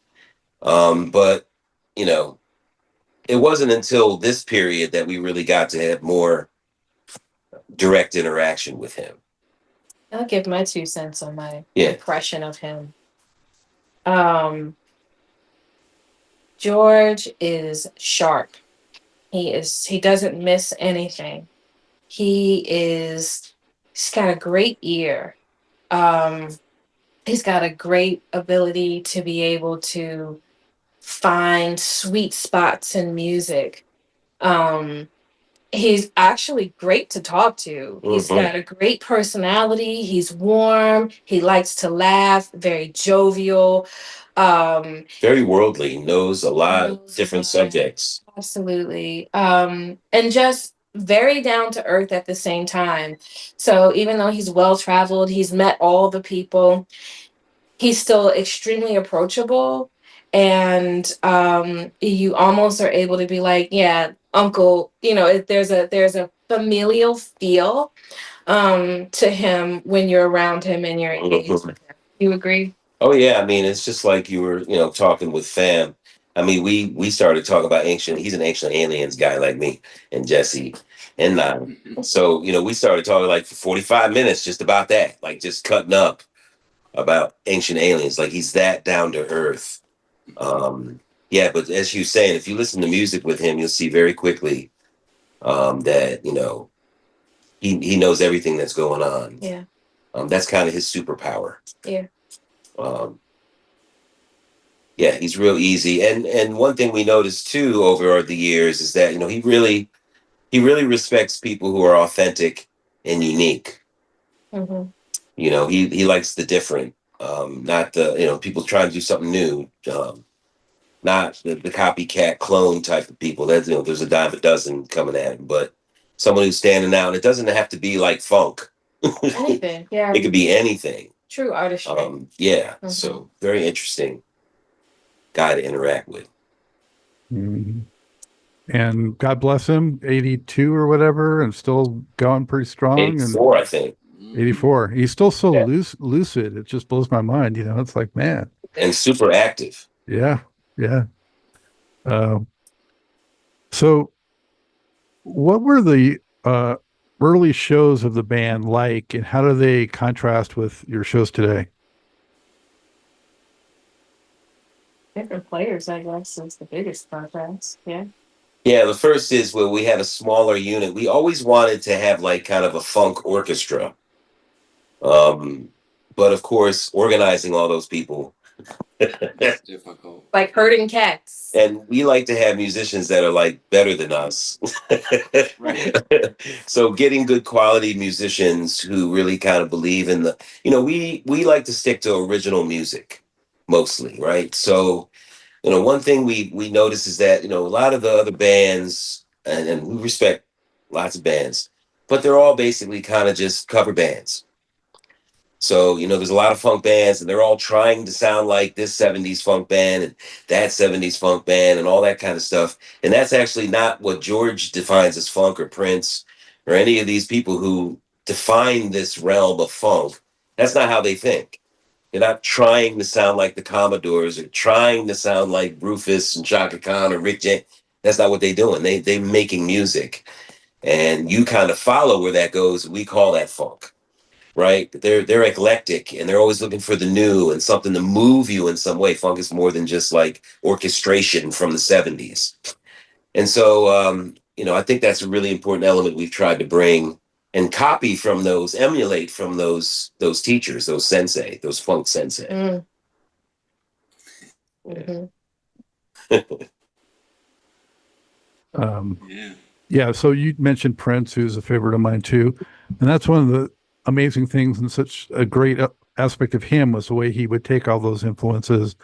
But it wasn't until this period that we really got to have more direct interaction with him. I'll give my 2 cents on my Yeah. impression of him. George is sharp. He doesn't miss anything. He's got a great ear. He's got a great ability to be able to find sweet spots in music. He's actually great to talk to. He's got a great personality. He's warm. He likes to laugh, very jovial. Very worldly, knows a lot of different subjects. Absolutely. And just very down to earth at the same time. So even though he's well traveled, he's met all the people, he's still extremely approachable. And you almost are able to be like, yeah, uncle, there's a familial feel to him when you're around him and you're engaged with him. You agree? Oh yeah, I mean, it's just like you were, talking with fam. I mean, we started talking about he's an Ancient Aliens guy like me and Jesse and Nine. So, we started talking like for 45 minutes just about that, like just cutting up about Ancient Aliens. Like he's that down to earth. Yeah, but as you're saying, if you listen to music with him, you'll see very quickly that, he knows everything that's going on. Yeah. That's kind of his superpower. Yeah. Yeah, he's real easy. And one thing we noticed too over the years is that, he really respects people who are authentic and unique. Mm-hmm. He likes the different, not the, people trying to do something new, not the copycat clone type of people. That's, there's a dime a dozen coming at him, but someone who's standing out. And it doesn't have to be like funk. Anything. Yeah. It could be anything. True artistry. Yeah. Mm-hmm. So very interesting guy to interact with. Mm-hmm. And God bless him, 82 or whatever, and still going pretty strong. 84, I think. 84. He's still so lucid. It just blows my mind. It's like, man. And super active. Yeah. Yeah. So what were the early shows of the band like, and how do they contrast with your shows today? Different players, I guess, is the biggest contrast. Yeah. Yeah, the first is where we had a smaller unit. We always wanted to have like kind of a funk orchestra. But of course, organizing all those people. It's difficult. Like herding cats. And we like to have musicians that are like better than us. Right. So getting good quality musicians who really kind of believe in the, we like to stick to original music mostly, right? So, one thing we notice is that, a lot of the other bands, and we respect lots of bands, but they're all basically kind of just cover bands. So, there's a lot of funk bands and they're all trying to sound like this 70s funk band and that 70s funk band and all that kind of stuff. And that's actually not what George defines as funk, or Prince, or any of these people who define this realm of funk. That's not how they think. They're not trying to sound like the Commodores or trying to sound like Rufus and Chaka Khan or Rick James. That's not what they're doing. They're making music. And you kind of follow where that goes. We call that funk. Right? They're eclectic and they're always looking for the new and something to move you in some way. Funk is more than just like orchestration from the 70s. And so, I think that's a really important element we've tried to bring and copy from those, emulate from those teachers, those sensei, those funk sensei. Mm. Mm-hmm. Yeah. Yeah, so you mentioned Prince, who's a favorite of mine too. And that's one of the amazing things and such a great aspect of him was the way he would take all those influences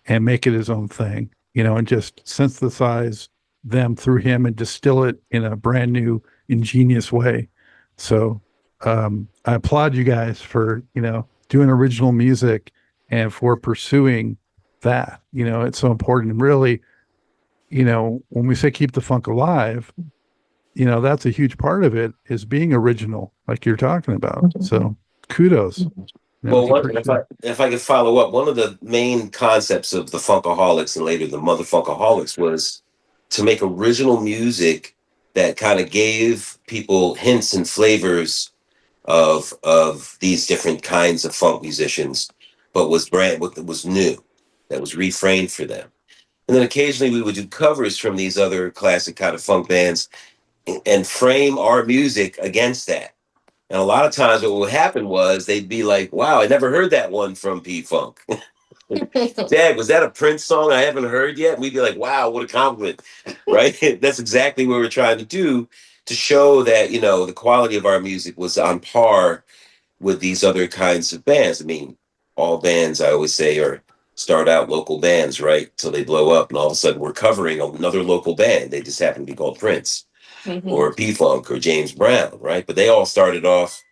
and make it his own thing, and just synthesize them through him and distill it in a brand new, ingenious way. So I applaud you guys for, doing original music and for pursuing that. It's so important. And really, when we say keep the funk alive, that's a huge part of it, is being original, like you're talking about. So kudos. Well, if I could follow up, one of the main concepts of the Funkaholics and later the MuthaFunkaholX was to make original music that kind of gave people hints and flavors of these different kinds of funk musicians, but was new, that was reframed for them. And then occasionally we would do covers from these other classic kind of funk bands and frame our music against that. And a lot of times what would happen was they'd be like, wow, I never heard that one from P-Funk. Dad, was that a Prince song I haven't heard yet? And we'd be like, wow, what a compliment, right? That's exactly what we're trying to do, to show that, the quality of our music was on par with these other kinds of bands. I mean, all bands, I always say, start out local bands, right? Till they blow up. And all of a sudden we're covering another local band. They just happen to be called Prince. Mm-hmm. Or P-Funk or James Brown, right? But they all started off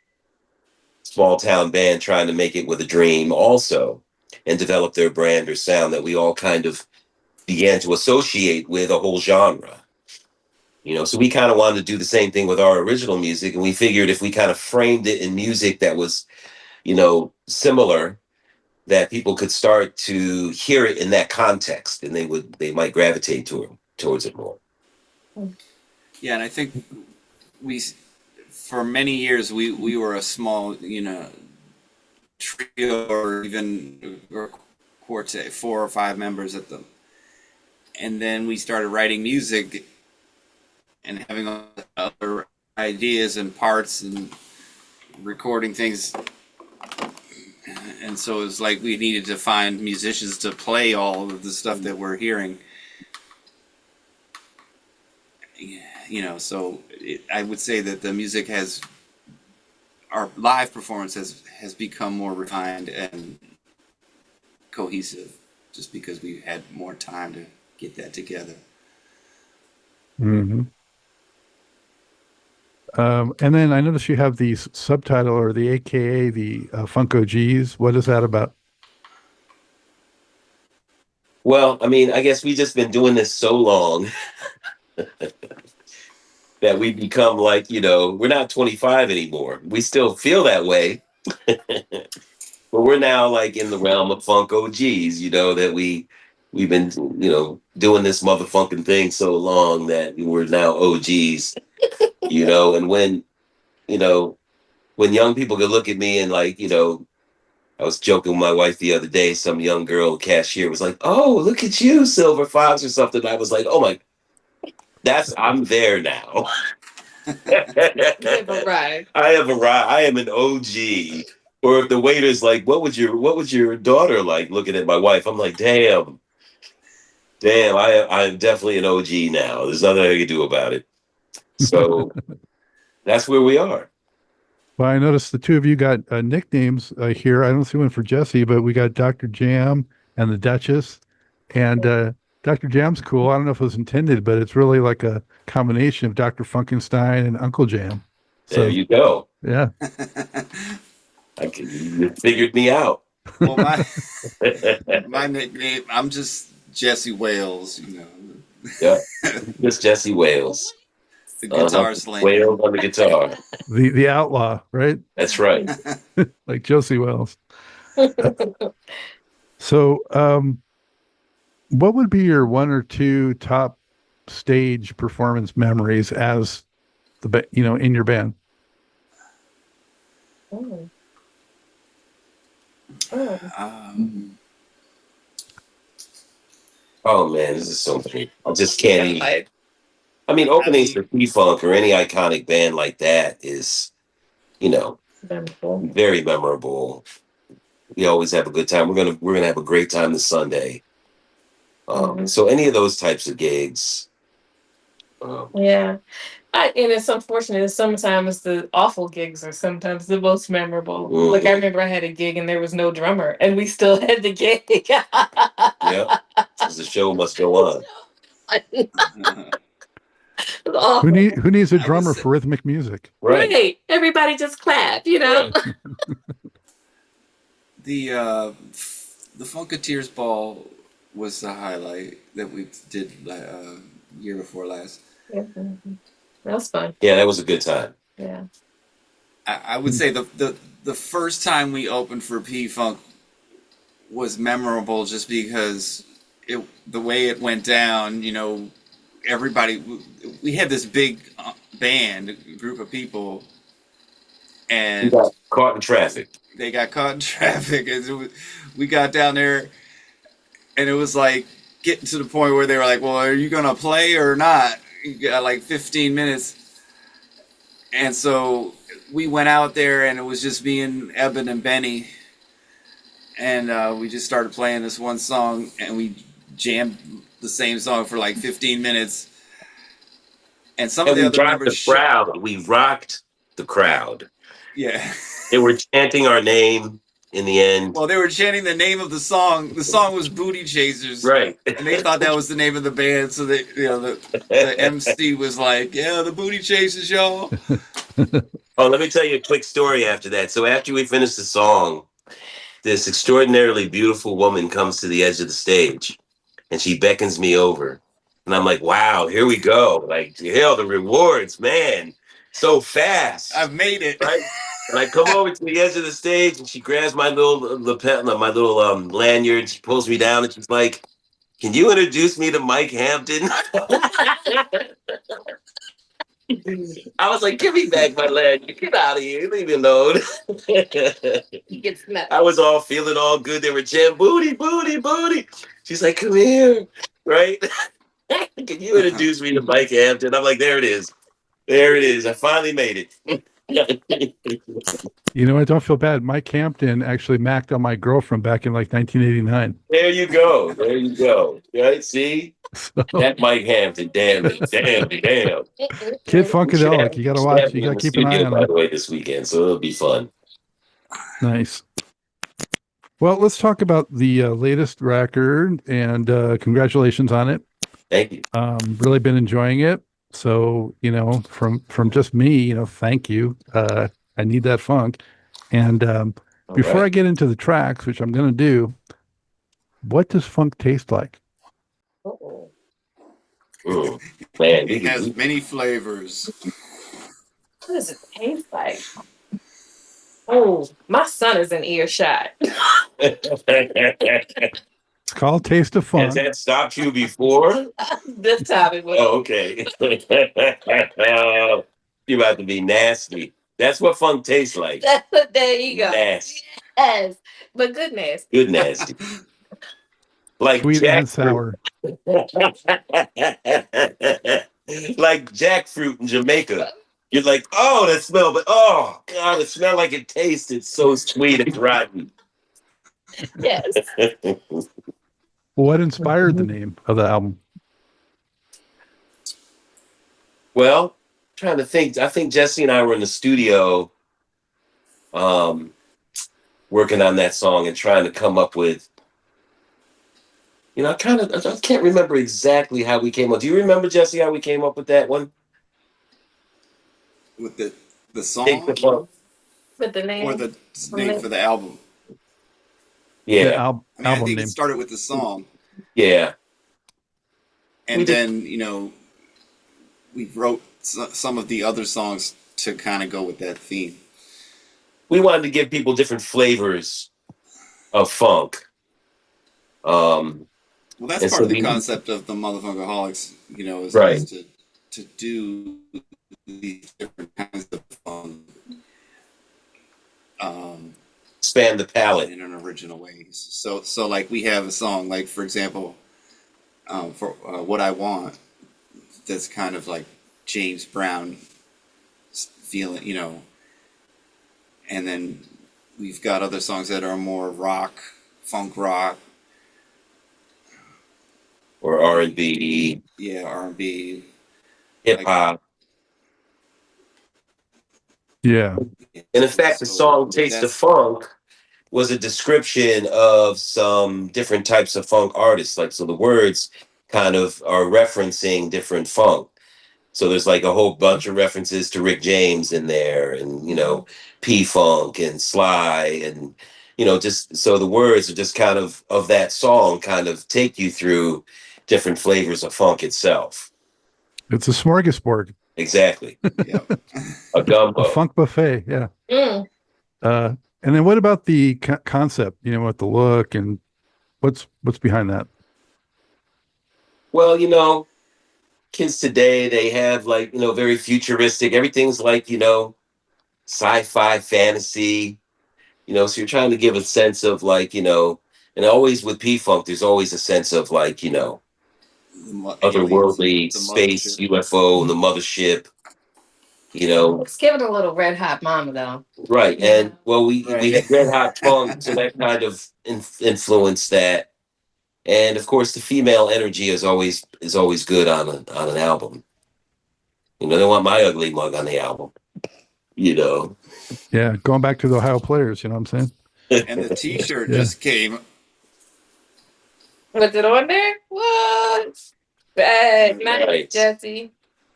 small town band trying to make it with a dream also, and develop their brand or sound that we all kind of began to associate with a whole genre. So we kind of wanted to do the same thing with our original music, and we figured if we kind of framed it in music that was, similar, that people could start to hear it in that context, and they might gravitate towards it more. Yeah, and I think for many years, we were a small, trio or even quartet, 4 or 5 members at them. And then we started writing music and having other ideas and parts and recording things. And so it was like we needed to find musicians to play all of the stuff that we're hearing. So I would say that the music our live performance has become more refined and cohesive, just because we've had more time to get that together. Mm-hmm. And then I noticed you have the subtitle, or the AKA, the Funk OGs. What is that about? Well, I mean, I guess we've just been doing this so long that we become like, we're not 25 anymore. We still feel that way. But we're now like in the realm of funk OGs, that we've been, doing this motherfucking thing so long that we're now OGs. You know, and when, you know, when young people could look at me and like, you know, I was joking with my wife the other day, some young girl cashier was like, "Oh, look at you, Silver Fox," or something. I was like, "Oh my, I'm there now." You've arrived. I have arrived. I am an OG. Or if the waiter's like, what would your daughter like looking at my wife? I'm like, damn, I'm definitely an OG now. There's nothing I can do about it. So that's where we are. Well, I noticed the two of you got nicknames here. I don't see one for Jesse, but we got Dr. Jam and the Duchess. And Dr. Jam's cool. I don't know if it was intended, but it's really like a combination of Dr. Funkenstein and Uncle Jam. So, There you go. yeah. You figured me out. Well, my nickname, I'm just Jesse Wales, you know. Yeah, just Jesse Wales. The guitar slam. Wales on the guitar. The outlaw, right? That's right. Like Josie Wells. So, what would be your one or two top stage performance memories as in your band? Oh. Oh man, this is so funny. I just can't even. I mean, openings for P-Funk or any iconic band like that is, you know, very memorable. We always have a good time. We're gonna have a great time this Sunday. So any of those types of gigs. Yeah. And it's unfortunate. Sometimes the awful gigs are sometimes the most memorable. Like I remember I had a gig and there was no drummer, and we still had the gig. Yeah, because the show must go on. Who needs a drummer for rhythmic music? Right. Everybody just clap, you know. The Funketeers Ball was the highlight that we did year before last. Yeah. That was fun. Yeah, that was a good time. Yeah. I would say the first time we opened for P-Funk was memorable just because the way it went down, you know, everybody, we had this big band, group of people, and we got caught in traffic. They got caught in traffic, and we got down there, and it was like getting to the point where they were like, "Well, are you gonna play or not?" You got like 15 minutes, and so we went out there, and it was just me and Ebon and Benny, and we just started playing this one song, and we jammed the same song for like 15 minutes. And some of the other members, we rocked the crowd. Yeah. They were chanting our name in the end. Well, they were chanting the name of the song. The song was Booty Chasers. Right. And they thought that was the name of the band. So they, you know, the MC was like, "Yeah, the Booty Chasers, y'all." Oh, let me tell you a quick story after that. So after we finished the song, this extraordinarily beautiful woman comes to the edge of the stage and she beckons me over. And I'm like, wow, here we go. Like, hell, the rewards, man. So fast. I've made it. Right? And I come over to the edge of the stage and she grabs my little lapel, my little lanyard. She pulls me down and she's like, "Can you introduce me to Mike Hampton?" I was like, "Give me back my lanyard. Get out of here. Leave me alone." He gets nuts. I was all feeling all good. They were chanting, "Booty, booty, booty." She's like, "Come here." Right? "Can you introduce me to Mike Hampton?" I'm like, there it is. There it is. I finally made it. You know, I don't feel bad. Mike Hampton actually macked on my girlfriend back in like 1989. There you go. There you go. Right? See? So, that Mike Hampton. Damn it. Damn. Kid Funkadelic. You got to watch. You got to keep an eye on him. By the way, this weekend, so it'll be fun. Nice. Well, let's talk about the latest record, and congratulations on it. Thank you. Really been enjoying it. So, you know, from just me, you know, thank you. I need that funk. And before I get into the tracks, which I'm going to do, what does funk taste like? Man, it has many flavors. What does it taste like? Oh, my son is in earshot. It's called Taste of Has Funk. that stopped you before? This time it was. Oh, okay. You're about to be nasty. That's what funk tastes like. There you go. Nasty. Yes, but good nasty. Good nasty. Like Sweet and jackfruit. sour. Like jackfruit in Jamaica. You're like, oh, that smell, but oh God, it smelled like it tasted so sweet and rotten. Yes. What inspired the name of the album? Well, trying to think. I think Jesse and I were in the studio working on that song and trying to come up with, I can't remember exactly how we came up. Do you remember, Jesse, how we came up with that one? With the song Take the funk. With the name. or the name for the album. The Yeah, album I think name. it started with the song, yeah. and We did- then we wrote some of the other songs to kind of go with that theme. We wanted to give people different flavors of funk. Well, that's And part so of the we- concept of the MuthaFunkaholX, is Right. is to do these different kinds of fun Expand the palette. in an original way. So like we have a song, like for example, for What I Want, that's kind of like James Brown feeling, and then we've got other songs that are more rock, funk rock, Or R&B, yeah, R&B. hip hop. Yeah. And in fact, the So song Taste of that's- Funk was a description of some different types of funk artists. Like, so the words kind of are referencing different funk. So there's like a whole bunch of references to Rick James in there and, P-Funk and Sly and, just so the words are just kind of that song kind of take you through different flavors of funk itself. It's a smorgasbord, Exactly. Yep. A gumbo. a funk buffet. Yeah. Mm. And then what about the concept, with the look and what's behind that? Well, kids today, they have like, very futuristic, everything's like, sci-fi fantasy, so you're trying to give a sense of like, and always with P-Funk, there's always a sense of like, otherworldly the space, mothership. UFO, the mothership, It's giving a little red hot mama though. right. Yeah. And well, we Right. had Red Hot Funk, so that kind of influenced that. And of course, the female energy is always good on an album. They want my ugly mug on the album. Yeah. Going back to the Ohio players, you know what I'm saying? And the T-shirt Yeah. just came. Was it on there? What? Bad. Nice, Right. Jesse.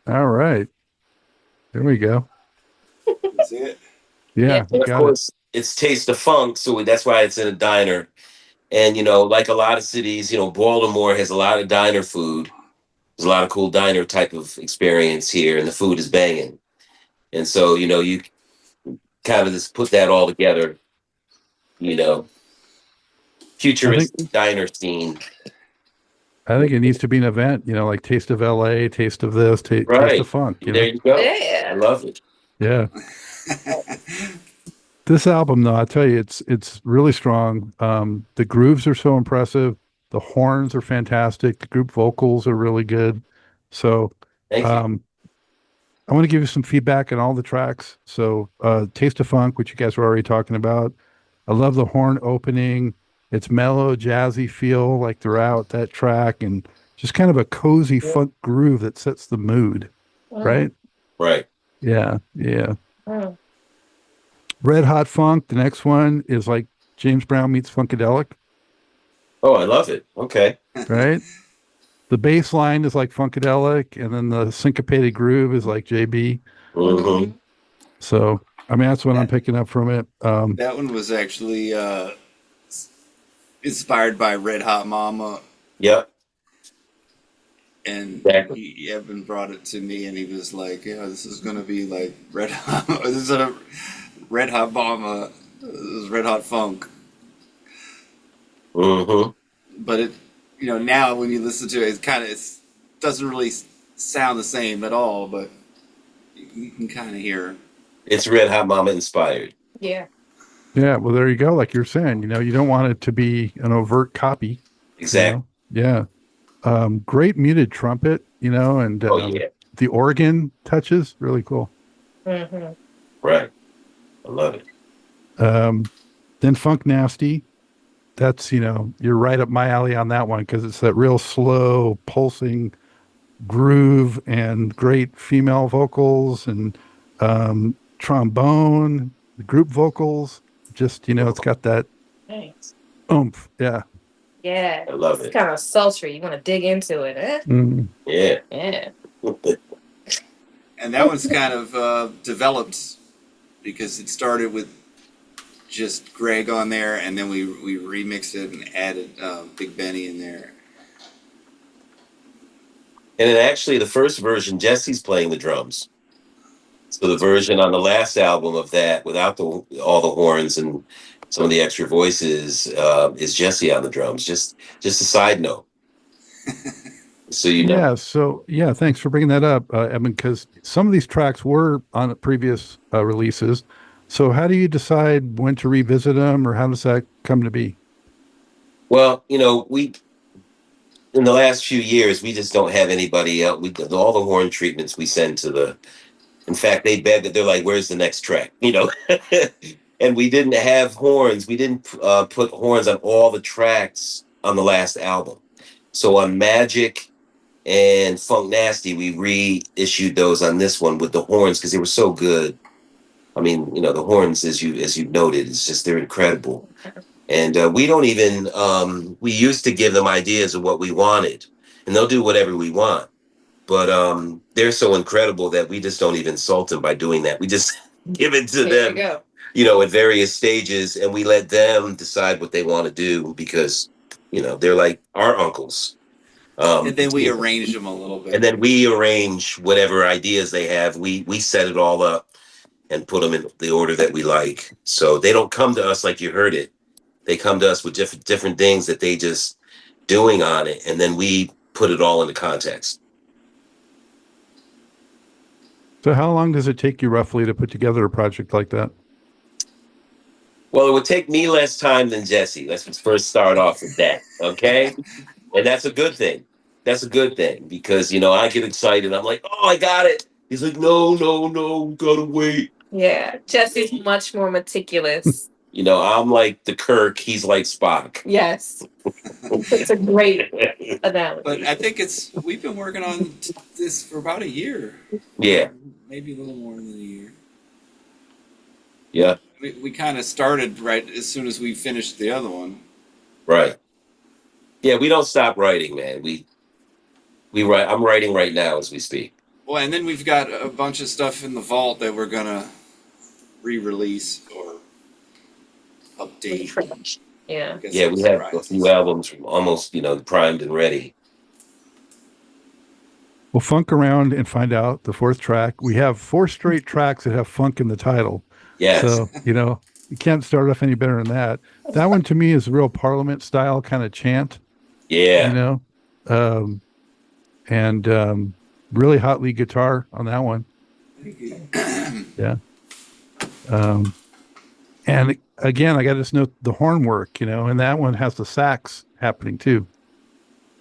All right. There we go. That's it. Yeah. And of Got it. course, it's Taste of Funk, so that's why it's in a diner. And like a lot of cities, Baltimore has a lot of diner food. There's a lot of cool diner type of experience here, and the food is banging. And so, you kind of just put that all together, futuristic diner scene. I think it needs to be an event, like Taste of LA, Taste of this, Taste Right. of Funk. There you go. I Yeah. love it. Yeah. This album, though, I tell you, it's really strong. The grooves are so impressive. The horns are fantastic. The group vocals are really good. So Thank you. I want to give you some feedback on all the tracks. So Taste of Funk, which you guys were already talking about. I love the horn opening. It's mellow, jazzy feel like throughout that track and just kind of a cozy funk groove that sets the mood, right? Right. Yeah, yeah. Mm. Red Hot Funk, the next one is like James Brown meets Funkadelic, Oh, I love it. Okay. right? The bass line is like Funkadelic, and then the syncopated groove is like JB. Mm-hmm. So, I mean, that's what I'm picking up from it. That one was actually inspired by Red Hot Mama, Yep. and Exactly. Ebon brought it to me, and he was like, "Yeah, this is gonna be like Red Hot. This is a Red Hot Mama. This is Red Hot Funk." Mm-hmm. but it, now when you listen to it, it doesn't really sound the same at all, but you can kind of hear. It's Red Hot Mama inspired. Yeah. Yeah, well, there you go. Like you're saying, you don't want it to be an overt copy. Exactly. Yeah. Great muted trumpet, and the organ touches, really cool. Mm-hmm. Right. I love it. Then Funk Nasty. That's, you're right up my alley on that one because it's that real slow, pulsing groove and great female vocals and trombone, the group vocals. Just, it's got that Nice. oomph. Yeah. Yeah. I love It's it. kind of sultry. You want to dig into it, eh? Mm. Yeah. Yeah. And that one's kind of developed because it started with just Greg on there, and then we remixed it and added Big Benny in there. And then actually, the first version, Jesse's playing the drums. So the version on the last album of that, without all the horns and some of the extra voices, is Jesse on the drums. Just a side note. So Yeah. So thanks for bringing that up, Ebon, because some of these tracks were on previous releases. So how do you decide when to revisit them, or how does that come to be? Well, we in the last few years we just don't have anybody else. All the horn treatments we send to the. In fact, they beg that they're like, "Where's the next track?" And we didn't have horns. We didn't put horns on all the tracks on the last album. So on Magic and Funk Nasty, we reissued those on this one with the horns because they were so good. I mean, the horns, as you noted, it's just they're incredible. And we don't even we used to give them ideas of what we wanted, and they'll do whatever we want. But they're so incredible that we just don't even insult them by doing that. We just give it to them, at various stages, and we let them decide what they want to do because, they're like our uncles. And then we arrange them a little bit. And then we arrange whatever ideas they have. We set it all up and put them in the order that we like. So they don't come to us like you heard it. They come to us with different things that they just doing on it, and then we put it all into context. So how long does it take you roughly to put together a project like that? Well, it would take me less time than Jesse. Let's first start off with that, okay? And that's a good thing. That's a good thing because, I get excited. I'm like, oh, I got it. He's like, no, gotta wait. Yeah. Jesse's much more meticulous. I'm like the Kirk. He's like Spock. Yes. It's a great analogy. But I think we've been working on this for about a year. Yeah. Maybe a little more than a year. Yeah. We kind of started right as soon as we finished the other one. Right. Yeah, we don't stop writing, man. We write. I'm writing right now as we speak. Well, and then we've got a bunch of stuff in the vault that we're gonna re-release or update. Yeah. Yeah, we have a few albums almost, primed and ready. We'll funk around and find out the fourth track. We have 4 straight tracks that have funk in the title. Yes. So, you can't start off any better than that. That one to me is a real Parliament style kind of chant. Yeah. And really hot lead guitar on that one. Thank you. Yeah. And again, I got to note the horn work, and that one has the sax happening too.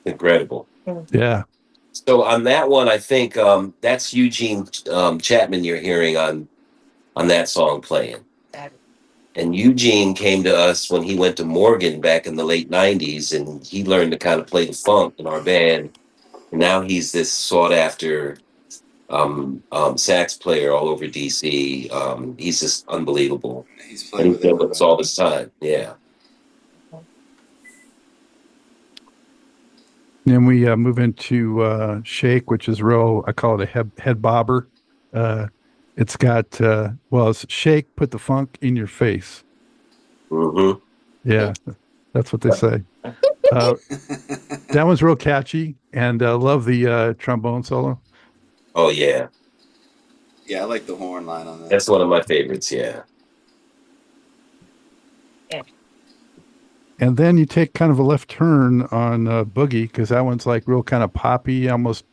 Incredible. Yeah. So on that one, I think that's Eugene Chapman you're hearing on that song playing. And Eugene came to us when he went to Morgan back in the late 90s, and he learned to kind of play the funk in our band. And now he's this sought after sax player all over DC. He's just unbelievable. He's playing with us all this time. Yeah. Then we move into Shake, which is real, I call it a head bobber. It's got, it's Shake, put the funk in your face. Mm-hmm. Yeah, that's what they say. That one's real catchy, and love the trombone solo. Oh, yeah. Yeah, I like the horn line on that. That's one of my favorites, yeah. And then you take kind of a left turn on Boogie, because that one's like real kind of poppy, almost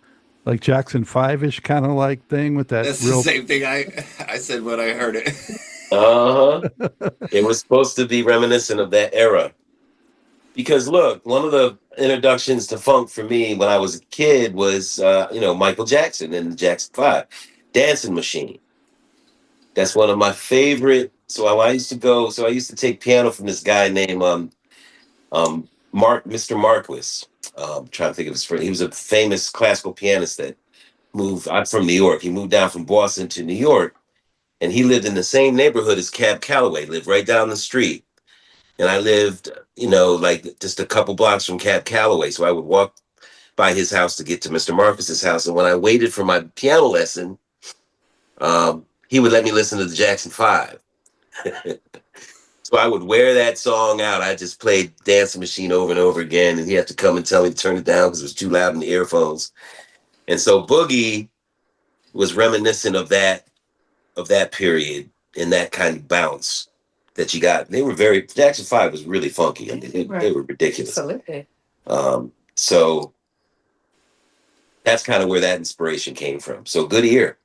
like Jackson 5-ish kind of like thing with that That's real. the same thing I said when I heard it. Uh-huh. It was supposed to be reminiscent of that era. Because look, one of the introductions to funk for me when I was a kid was, Michael Jackson and the Jackson 5, Dancing Machine. That's one of my favorite. So I used to take piano from this guy named Mr. Marquis. Trying to think of his friend. He was a famous classical pianist that moved. I'm from New York. He moved down from Boston to New York, and he lived in the same neighborhood as Cab Calloway. Lived right down the street, and I lived, like just a couple blocks from Cab Calloway. So I would walk by his house to get to Mr. Marcus's house, and when I waited for my piano lesson, he would let me listen to the Jackson 5. So I would wear that song out. I just played Dancing Machine over and over again, and he had to come and tell me to turn it down because it was too loud in the earphones. And so Boogie was reminiscent of that period and that kind of bounce that you got. Jackson 5 was really funky. I mean, they were ridiculous. Absolutely. So that's kind of where that inspiration came from. So good ear.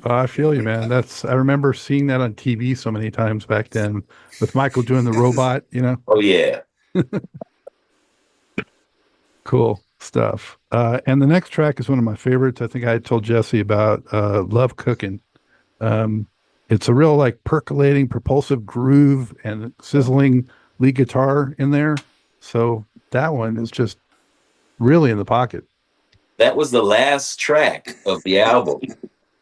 I feel you, man. I remember seeing that on TV so many times back then with Michael doing the robot, Oh, yeah. Cool stuff. And the next track is one of my favorites. I think I had told Jesse about Love Cooking. It's a real like percolating, propulsive groove and sizzling lead guitar in there. So that one is just really in the pocket. That was the last track of the album.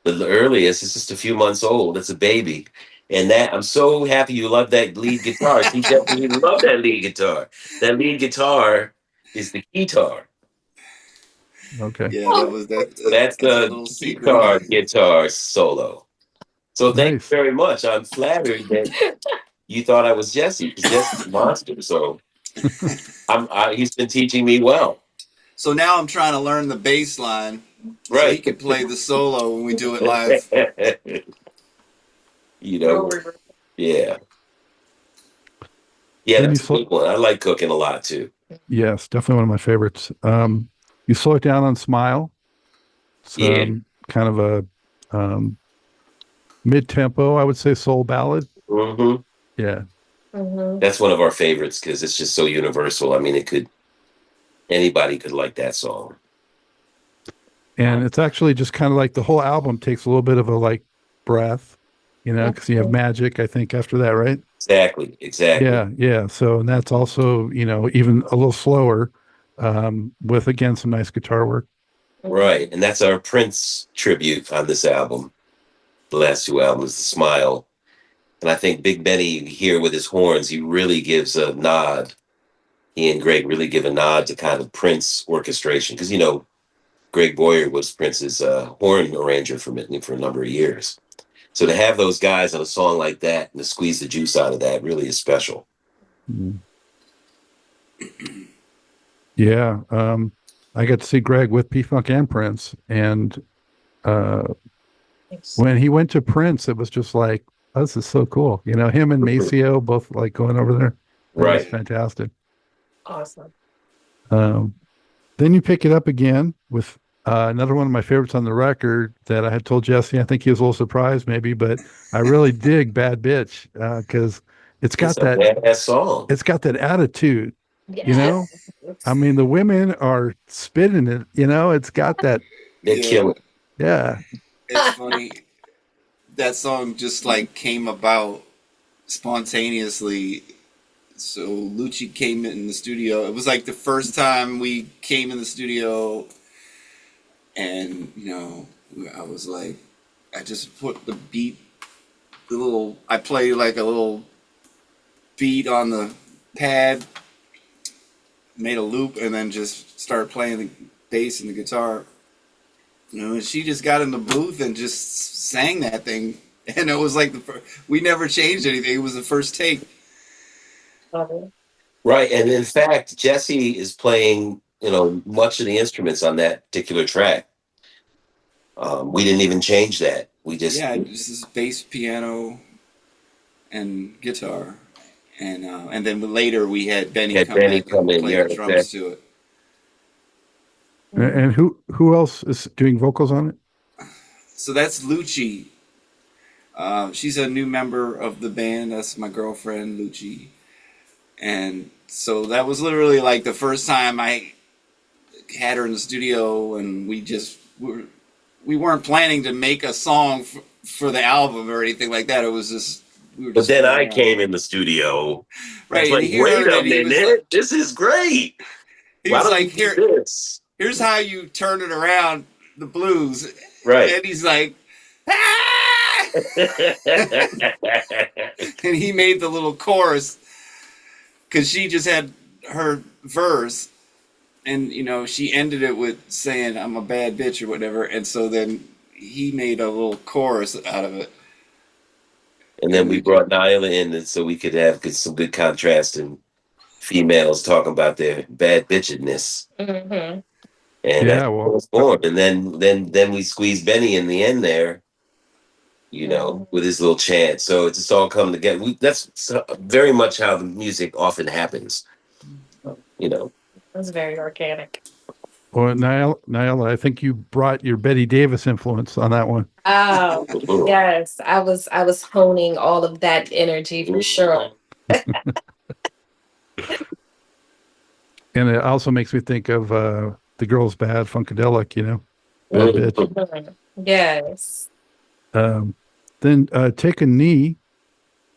The earliest, it's just a few months old. It's a baby. And that I'm so happy you love that lead guitar. He definitely loved that lead guitar. That lead guitar is the guitar. Okay. Yeah, That's the guitar solo. So thank you very much. I'm flattered that you thought I was Jesse, because Jesse's a monster. So he's been teaching me well. So now I'm trying to learn the bass line. Right. So he can play the solo when we do it live. Yeah. Yeah, that's a good one. I like Cooking a lot too. Yes, definitely one of my favorites. You slow it down on Smile. It's kind of a mid-tempo, I would say, soul ballad. Mm-hmm. Yeah. Mm-hmm. That's one of our favorites because it's just so universal. I mean, anybody could like that song. And it's actually just kind of like the whole album takes a little bit of a like breath, because you have Magic, I think, after that, right? Exactly. Yeah. So, and that's also, even a little slower, with, again, some nice guitar work. Right. And that's our Prince tribute on this album. The last two albums, The Smile. And I think Big Benny here with his horns, he really gives a nod. He and Greg really give a nod to kind of Prince orchestration. Because, Greg Boyer was Prince's horn arranger for a number of years. So to have those guys on a song like that and to squeeze the juice out of that really is special. Mm. Yeah. I got to see Greg with P-Funk and Prince. And when he went to Prince, it was just like, oh, this is so cool. Him and Maceo both like going over there. That was fantastic. Awesome. Then you pick it up again with another one of my favorites on the record that I had told Jesse. I think he was a little surprised maybe, but I really dig Bad Bitch because it's got that badass song. It's got that attitude, I mean, the women are spitting it, it's got that. They kill it. Yeah. It's funny. That song just like came about spontaneously. So Lucci came in the studio. It was like the first time we came in the studio, and I was like, I just put the beat, I played like a little beat on the pad, made a loop, and then just started playing the bass and the guitar. And she just got in the booth and just sang that thing, and it was like we never changed anything. It was the first take. Right, and in fact, Jesse is playing, much of the instruments on that particular track. We didn't even change that. We just this is bass, piano, and guitar. And then later we had Benny Had come Benny back come and in, play yeah, the drums to it. And who else is doing vocals on it? So that's Lucci. She's a new member of the band. That's my girlfriend, Lucci. And so that was literally like the first time I had her in the studio, and we weren't planning to make a song for the album or anything like that. It was just But then I came in the studio. Right, I was like, wait a minute, this is great. He Why was don't like, we do this? Here's how you turn it around, the blues. Right. And he's like, ah! And he made the little chorus because she just had her verse, and she ended it with saying, "I'm a bad bitch" or whatever, and so then he made a little chorus out of it. And then we brought Niela in, and so we could have some good contrast and females talking about their bad bitchedness. Mm-hmm. And that's what was born. And then we squeezed Benny in the end there, with his little chant. So it just all come together. That's very much how the music often happens. That's very organic. Well, Niela, I think you brought your Betty Davis influence on that one. Oh, yes. I was honing all of that energy for sure. And it also makes me think of the girl's bad Funkadelic, bad bitch. Yes. Then Take a Knee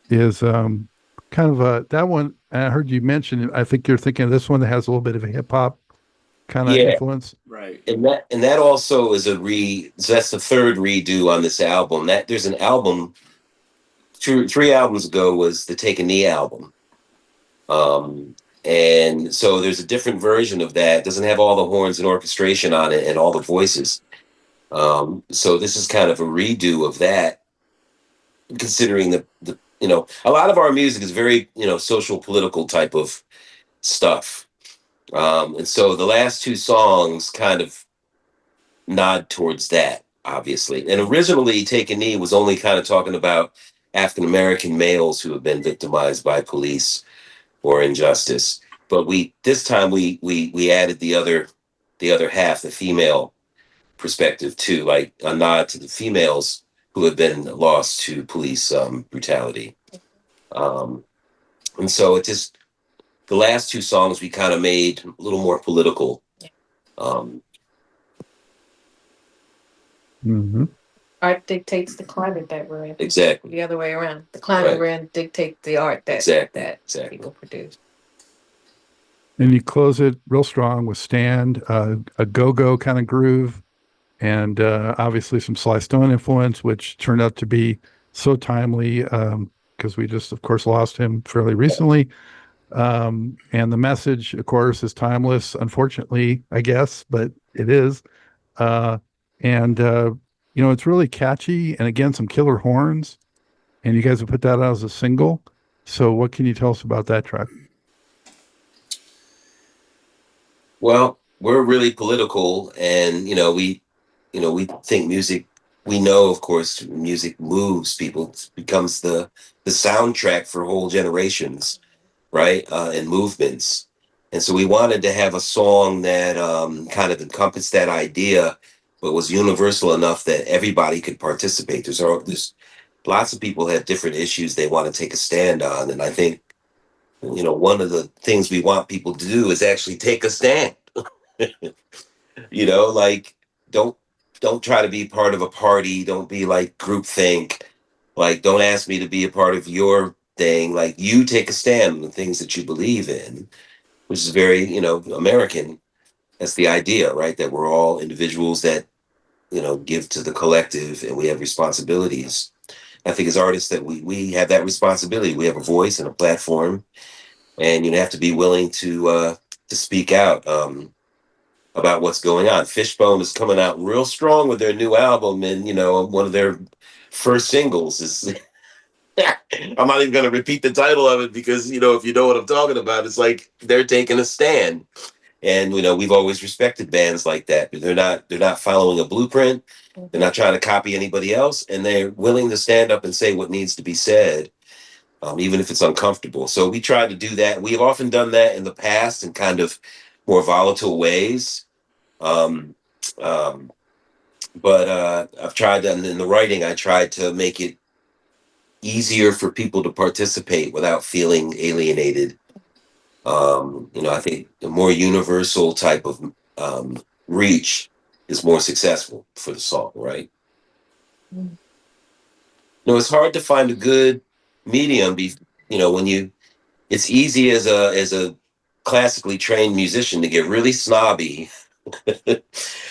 is kind of that one. I heard you mention. I think you're thinking of this one that has a little bit of a hip hop kind of influence, right? And that also is that's the third redo on this album. That there's an album. 3 albums ago was the Take a Knee album. And so there's a different version of that. It doesn't have all the horns and orchestration on it and all the voices. So this is kind of a redo of that, considering the a lot of our music is very, social political type of stuff. And so the last 2 songs kind of nod towards that, obviously. And originally Take a Knee was only kind of talking about African-American males who have been victimized by police or injustice. But this time we added the other half, the female perspective too, like a nod to the females who have been lost to police brutality. And so the last 2 songs we kind of made a little more political. Art dictates the climate that we're in. Exactly. The other way around. The climate we're in dictates the art that people produce. And you close it real strong with Stand, a go-go kind of groove, and obviously some Sly Stone influence, which turned out to be so timely because we just, of course, lost him fairly recently. And the message, of course, is timeless, unfortunately, I guess, but it is. It's really catchy. And again, some killer horns. And you guys have put that out as a single. So what can you tell us about that track? Well, we're really political, and we think music. We know, of course, music moves people. It becomes the soundtrack for whole generations, right? And movements. And so we wanted to have a song that kind of encompassed that idea, but was universal enough that everybody could participate. There's lots of people have different issues they want to take a stand on, and I think one of the things we want people to do is actually take a stand. Like don't try to be part of a party. Don't be like groupthink. Like, don't ask me to be a part of your thing. Like, you take a stand on the things that you believe in, which is very, American. That's the idea, right? That we're all individuals that, give to the collective, and we have responsibilities. I think as artists that we have that responsibility. We have a voice and a platform, and you have to be willing to speak out about what's going on. Fishbone is coming out real strong with their new album, and one of their first singles is I'm not even going to repeat the title of it because if you know what I'm talking about, it's like they're taking a stand. And we've always respected bands like that. They're not following a blueprint. They're not trying to copy anybody else, and they're willing to stand up and say what needs to be said. even if it's uncomfortable. So we try to do that. We've often done that in the past in kind of more volatile ways. Um, um, but I've tried that in the writing. I tried to make it easier for people to participate without feeling alienated. I think the more universal type of reach is more successful for the song, right? Mm. It's hard to find a good medium. It's easy as a classically trained musician to get really snobby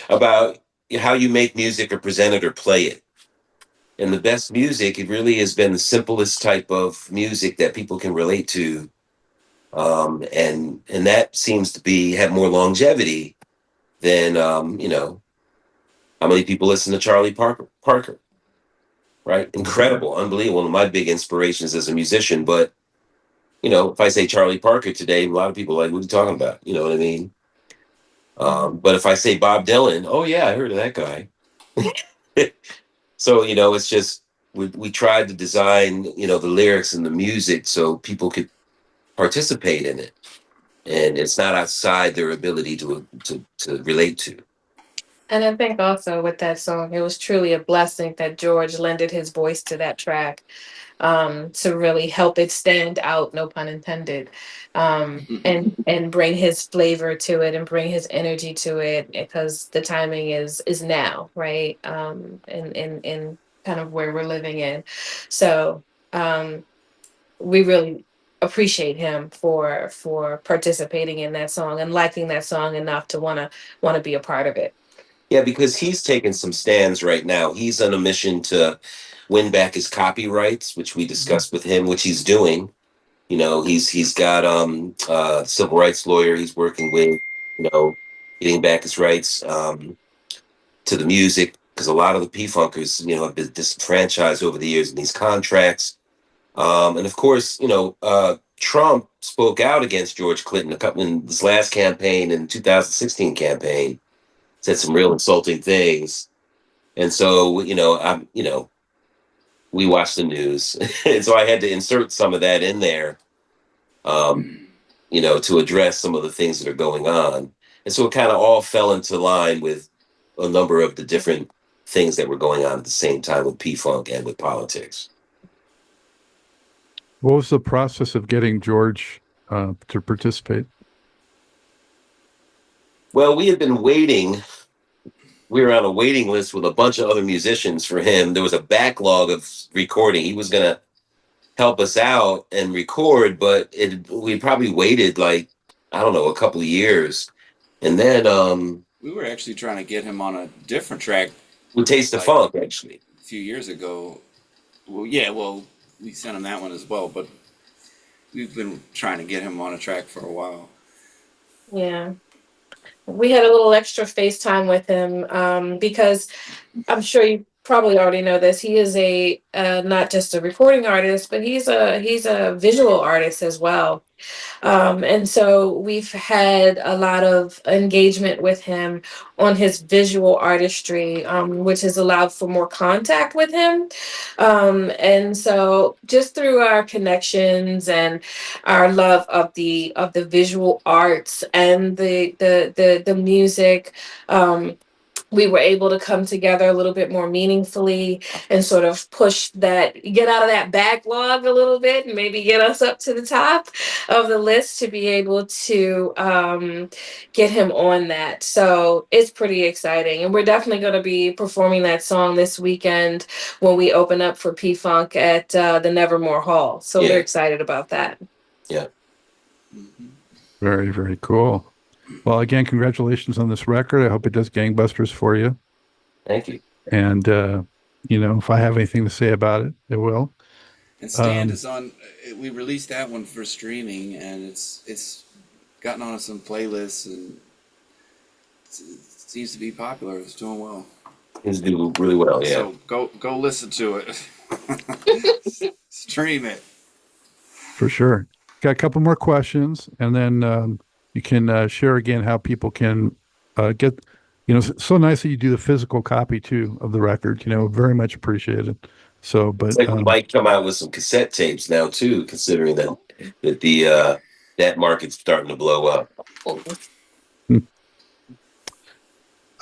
about how you make music or present it or play it. And the best music, it really has been the simplest type of music that people can relate to. And that seems to have more longevity than how many people listen to Charlie Parker, right? Incredible, unbelievable. One of my big inspirations as a musician. But if I say Charlie Parker today, a lot of people are like, what are you talking about? You know what I mean? But if I say Bob Dylan, oh yeah, I heard of that guy. So it's just we tried to design the lyrics and the music so people could participate in it, and it's not outside their ability to relate to. And I think also with that song, it was truly a blessing that George lended his voice to that track, to really help it stand out, no pun intended, and bring his flavor to it and bring his energy to it, because the timing is now, right? In kind of where we're living in. So we really appreciate him for participating in that song and liking that song enough to want to be a part of it. Yeah, because he's taking some stands right now. He's on a mission to win back his copyrights, which we discussed with him, which he's doing. He's got a civil rights lawyer he's working with, getting back his rights to the music, because a lot of the P-Funkers, have been disenfranchised over the years in these contracts. And of course, Trump spoke out against George Clinton in this last campaign, in 2016 campaign, said some real insulting things. And so, we watched the news. And so I had to insert some of that in there, to address some of the things that are going on. And so it kind of all fell into line with a number of the different things that were going on at the same time with P-Funk and with politics. What was the process of getting George to participate? Well, we had been waiting. We were on a waiting list with a bunch of other musicians for him. There was a backlog of recording. He was going to help us out and record, but we probably waited a couple of years. And then we were actually trying to get him on a different track. With Taste of Funk, actually. A few years ago. Well, we sent him that one as well, but we've been trying to get him on a track for a while. Yeah. We had a little extra FaceTime with him because I'm sure you probably already know this. He is a not just a recording artist, but he's a visual artist as well. And so we've had a lot of engagement with him on his visual artistry, which has allowed for more contact with him. And so just through our connections and our love of the visual arts and the music, we were able to come together a little bit more meaningfully and sort of get out of that backlog a little bit and maybe get us up to the top of the list to be able to get him on that. So it's pretty exciting. And we're definitely going to be performing that song this weekend when we open up for P-Funk at the Nevermore Hall. So we're excited about that. Yeah. Very, very cool. Well, again, congratulations on this record. I hope it does gangbusters for you. Thank you. And, if I have anything to say about it, it will. And Stand is on, we released that one for streaming, and it's gotten on some playlists, and it seems to be popular. It's doing well. It's doing really well, yeah. So go listen to it. Stream it. For sure. Got a couple more questions, and then you can share again how people can get, so nice that you do the physical copy too of the record, very much appreciated. So, It's but like we might come out with some cassette tapes now too, considering that that market's starting to blow up.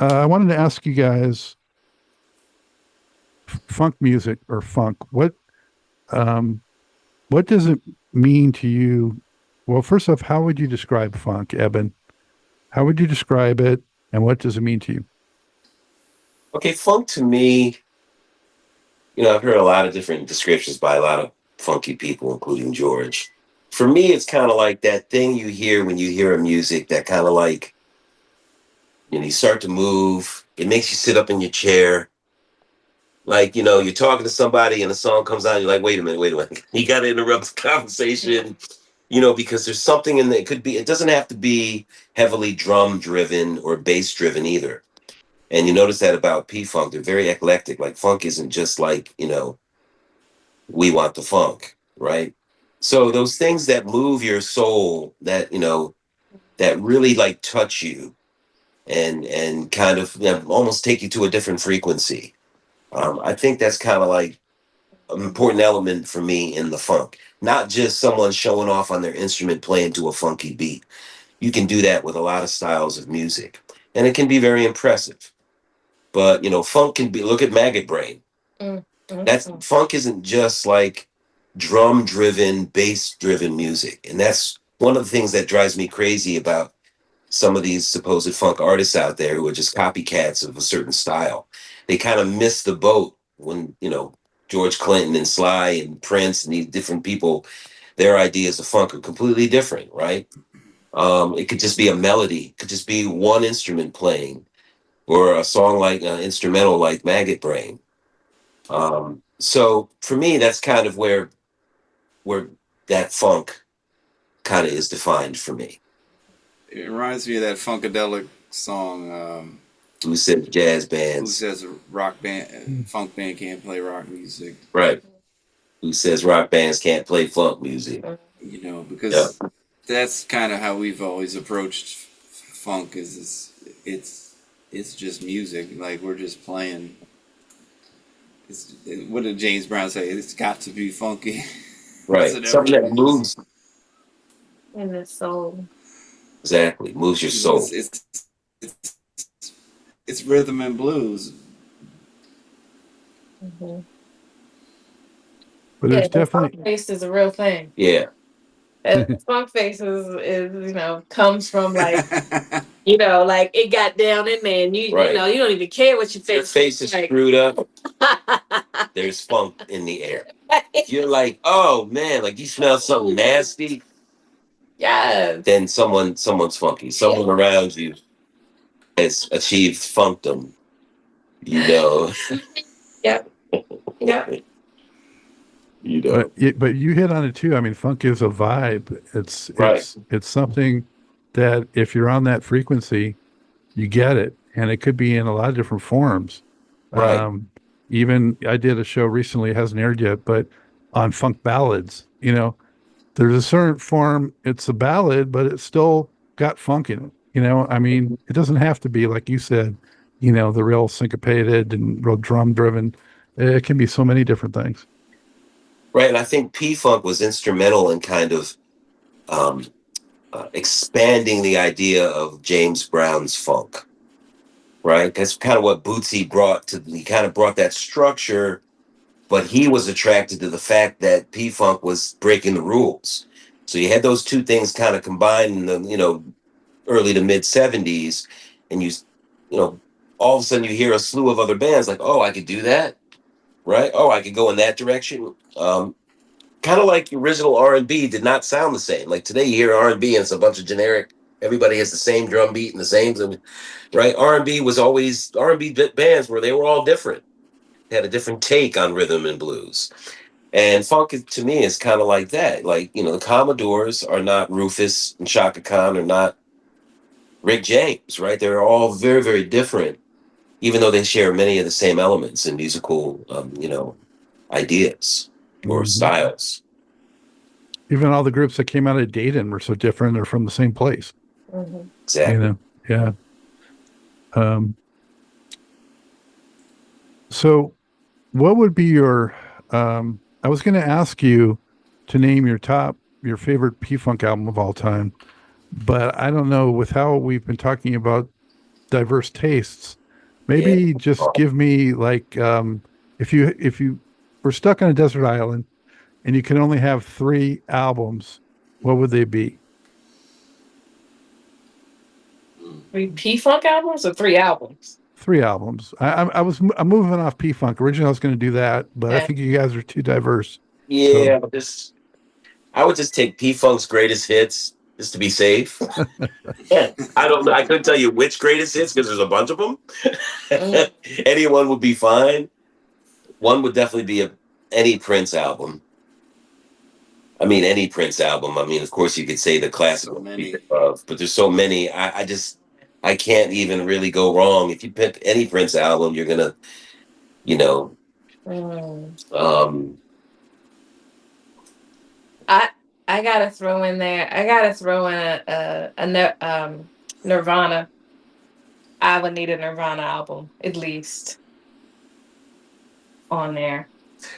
I wanted to ask you guys, funk music or funk, what does it mean to you? Well, first off, how would you describe funk, Eben? How would you describe it, and what does it mean to you? Okay, funk to me, I've heard a lot of different descriptions by a lot of funky people, including George. For me, it's kind of like that thing you hear when you hear a music that kind of like, you start to move. It makes you sit up in your chair. Like, you're talking to somebody and a song comes on, you're like, wait a minute. You got to interrupt the conversation, because there's something in there. It doesn't have to be heavily drum driven or bass driven either. And you notice that about P-Funk, they're very eclectic. Like funk isn't just like, we want the funk, right? So those things that move your soul, that, that really like touch you and kind of almost take you to a different frequency. I think that's kind of like an important element for me in the funk. Not just someone showing off on their instrument playing to a funky beat. You can do that with a lot of styles of music. And it can be very impressive. But, funk can be, look at Maggot Brain. Funk isn't just like drum driven, bass driven music. And that's one of the things that drives me crazy about some of these supposed funk artists out there who are just copycats of a certain style. They kind of miss the boat when, George Clinton and Sly and Prince and these different people, their ideas of funk are completely different, right? It could just be a melody. It could just be one instrument playing, or a song like instrumental like Maggot Brain. So for me, that's kind of where that funk kind of is defined for me. It reminds me of that Funkadelic song. Who says jazz bands? Who says a rock band, funk band can't play rock music? Right. Who says rock bands can't play funk music? Because that's kind of how we've always approached funk. It's just music. Like we're just playing. What did James Brown say? It's got to be funky. Right. Something that moves. In the soul. Exactly. Moves your soul. It's rhythm and blues. Mm-hmm. But there's definitely funk face is a real thing. Yeah. And funk face is comes from like like it got down in there, and you don't even care what your face. Your face is like. Screwed up. There's funk in the air. You're like, oh man, like you smell something nasty. Yeah. Then someone's funky. Someone around you has achieved funkdom. Yep. Yep. But you hit on it too. I mean, funk is a vibe. It's something that if you're on that frequency, you get it, and it could be in a lot of different forms. Right. Even I did a show recently, it hasn't aired yet, but on funk ballads. There's a certain form. It's a ballad, but it's still got funk in it. I mean, it doesn't have to be like you said. The real syncopated and real drum driven. It can be so many different things. Right, and I think P-Funk was instrumental in kind of expanding the idea of James Brown's funk. Right, that's kind of what Bootsy brought to. He kind of brought that structure, but he was attracted to the fact that P-Funk was breaking the rules. So you had those two things kind of combined in the early to mid '70s, and all of a sudden you hear a slew of other bands like, oh, I could do that. Right? Oh, I could go in that direction. Kind of like the original R&B did not sound the same. Like today you hear R&B and it's a bunch of generic, everybody has the same drum beat and the same, right? R&B was always, R&B bands they were all different. They had a different take on rhythm and blues. And funk to me is kind of like that. Like, the Commodores are not Rufus and Chaka Khan are not Rick James, right? They're all very, very different, even though they share many of the same elements and musical, ideas or styles. Even all the groups that came out of Dayton were so different. They're from the same place. Mm-hmm. Exactly. Yeah. So what would be your I was going to ask you to name your favorite P-Funk album of all time, but I don't know, with how we've been talking about diverse tastes, maybe just give me like, if you were stuck on a desert island and you can only have 3 albums, what would they be? 3 P-Funk albums or 3 albums? 3 albums. I'm moving off P-Funk. Originally, I was going to do that, but I think you guys are too diverse. Yeah, I would just take P-Funk's greatest hits just to be safe. I couldn't tell you which greatest hits because there's a bunch of them. Anyone would be fine. One would definitely be any Prince album. I mean, any Prince album. I mean, of course, you could say the classical, but there's so many. I can't even really go wrong. If you pick any Prince album, you're gonna, you know, I gotta throw in there. I gotta throw in a Nirvana. I would need a Nirvana album at least on there.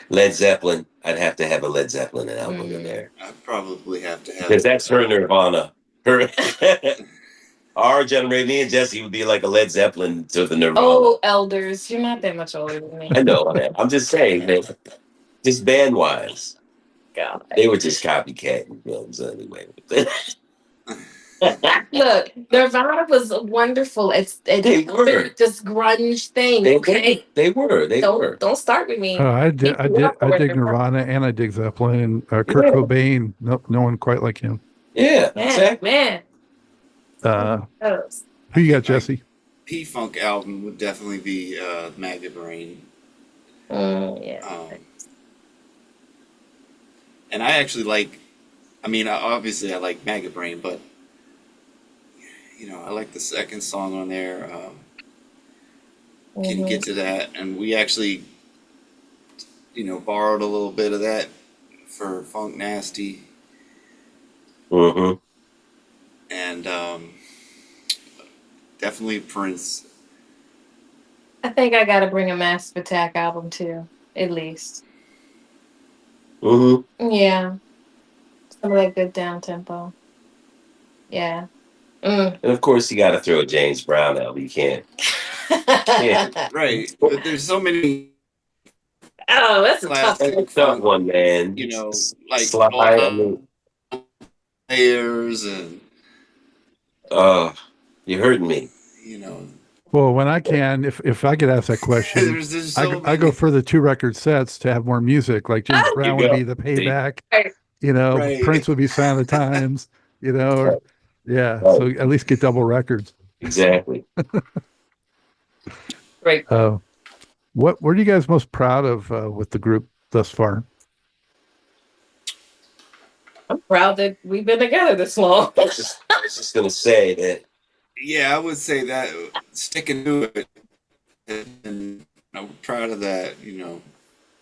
Led Zeppelin. I'd have to have a Led Zeppelin album in there. I'd probably have to have, because that's her Nirvana. Her. Our generation, me and Jesse would be like a Led Zeppelin to the Nirvana. Oh, elders, you're not that much older than me. I know. I'm just saying that, just band wise. God. They were just copycat films anyway. Look, Nirvana was wonderful. They were this grunge thing. They were. Don't start with me. Oh, I dig Nirvana and I dig Zeppelin and Kurt Cobain. No one quite like him. Yeah, exactly. Man. Who you got, Jesse? P-Funk album would definitely be Maggot Brain. Yeah. And I actually like, I mean, obviously I like Maggot Brain, but, you know, I like the second song on there. Can get to that. And we actually, you know, borrowed a little bit of that for Funk Nasty. Mm-hmm. And definitely Prince. I think I gotta bring a Massive Attack album too, at least. Mm-hmm. Yeah. Some of that good down tempo. Yeah. And of course, you got to throw a James Brown album. You can't. Right. But there's so many. Oh, that's a tough one, man. You know, like Slide, Layers and. You heard me. You know. Well, when I can, if I could ask that question, I go for the 2 record sets to have more music. Like James Brown would be the Payback, you know, Prince would be Sign of the Times, you know, so at least get double records. Exactly. Right. What are you guys most proud of with the group thus far? I'm proud that we've been together this long. I was just gonna say that. Yeah, I would say that sticking to it, and I'm proud of that, you know,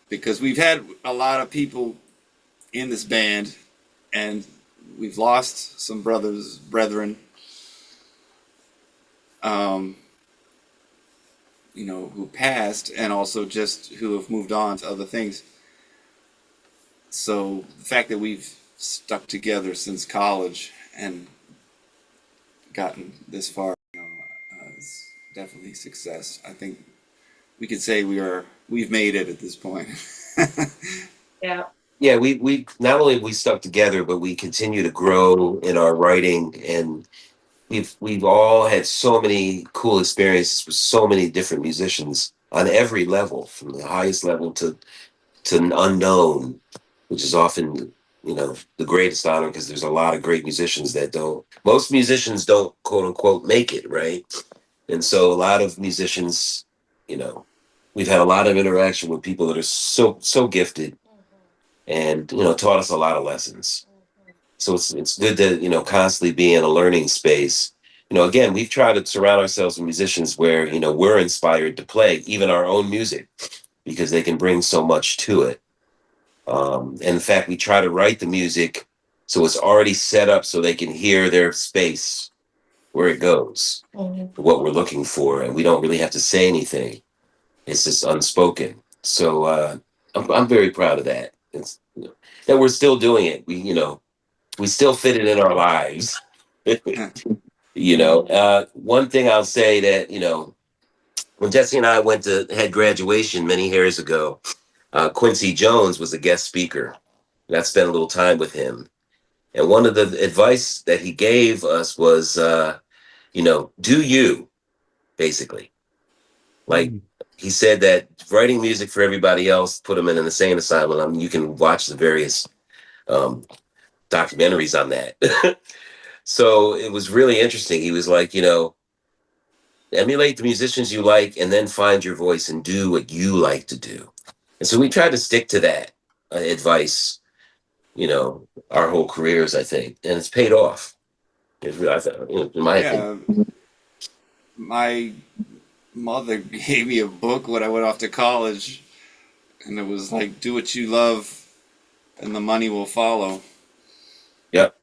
because we've had a lot of people in this band, and we've lost some brethren, you know, who passed, and also just who have moved on to other things. So the fact that we've stuck together since college and gotten this far, you know, is definitely success. I think we could say we've made it at this point. Yeah, we not only have we stuck together, but we continue to grow in our writing, and we've all had so many cool experiences with so many different musicians on every level, from the highest level to unknown, which is often, you know, the greatest honor, because there's a lot of great musicians most musicians don't, quote unquote, make it, right? And so a lot of musicians, you know, we've had a lot of interaction with people that are so gifted and, you know, taught us a lot of lessons. So it's good to, you know, constantly be in a learning space. You know, again, we've tried to surround ourselves with musicians where, you know, we're inspired to play even our own music because they can bring so much to it. And in fact, we try to write the music so it's already set up so they can hear their space, where it goes, what we're looking for. And we don't really have to say anything. It's just unspoken. So I'm very proud of that. It's, you know, that we're still doing it. We still fit it in our lives. One thing I'll say that, when Jesse and I had graduation many years ago, Quincy Jones was a guest speaker. And I spent a little time with him. And one of the advice that he gave us was, do you, basically. Like, he said that writing music for everybody else put him in an insane asylum. I mean, you can watch the various documentaries on that. So it was really interesting. He was like, emulate the musicians you like and then find your voice and do what you like to do. And so we tried to stick to that advice, our whole careers, I think. And it's paid off. In my opinion. My mother gave me a book when I went off to college, and it was like, do what you love and the money will follow. Yep.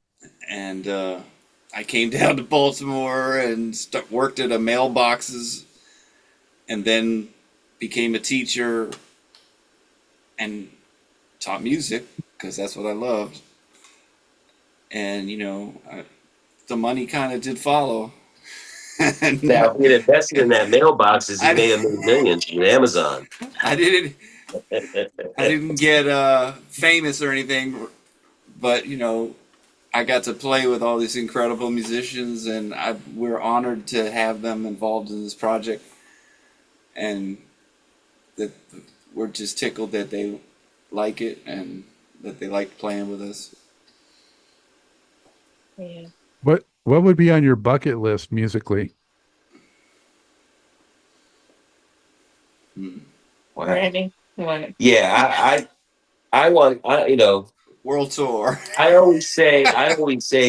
And I came down to Baltimore and worked at a mailboxes, and then became a teacher and taught music because that's what I loved. And the money kind of did follow. Now, if you invested in that mailboxes, you may have made millions with Amazon. I didn't get famous or anything, but I got to play with all these incredible musicians, and we're honored to have them involved in this project, and that we're just tickled that they like it and that they like playing with us. Yeah. What would be on your bucket list musically? Wow. Ready? What? Yeah, I want, World tour. I always say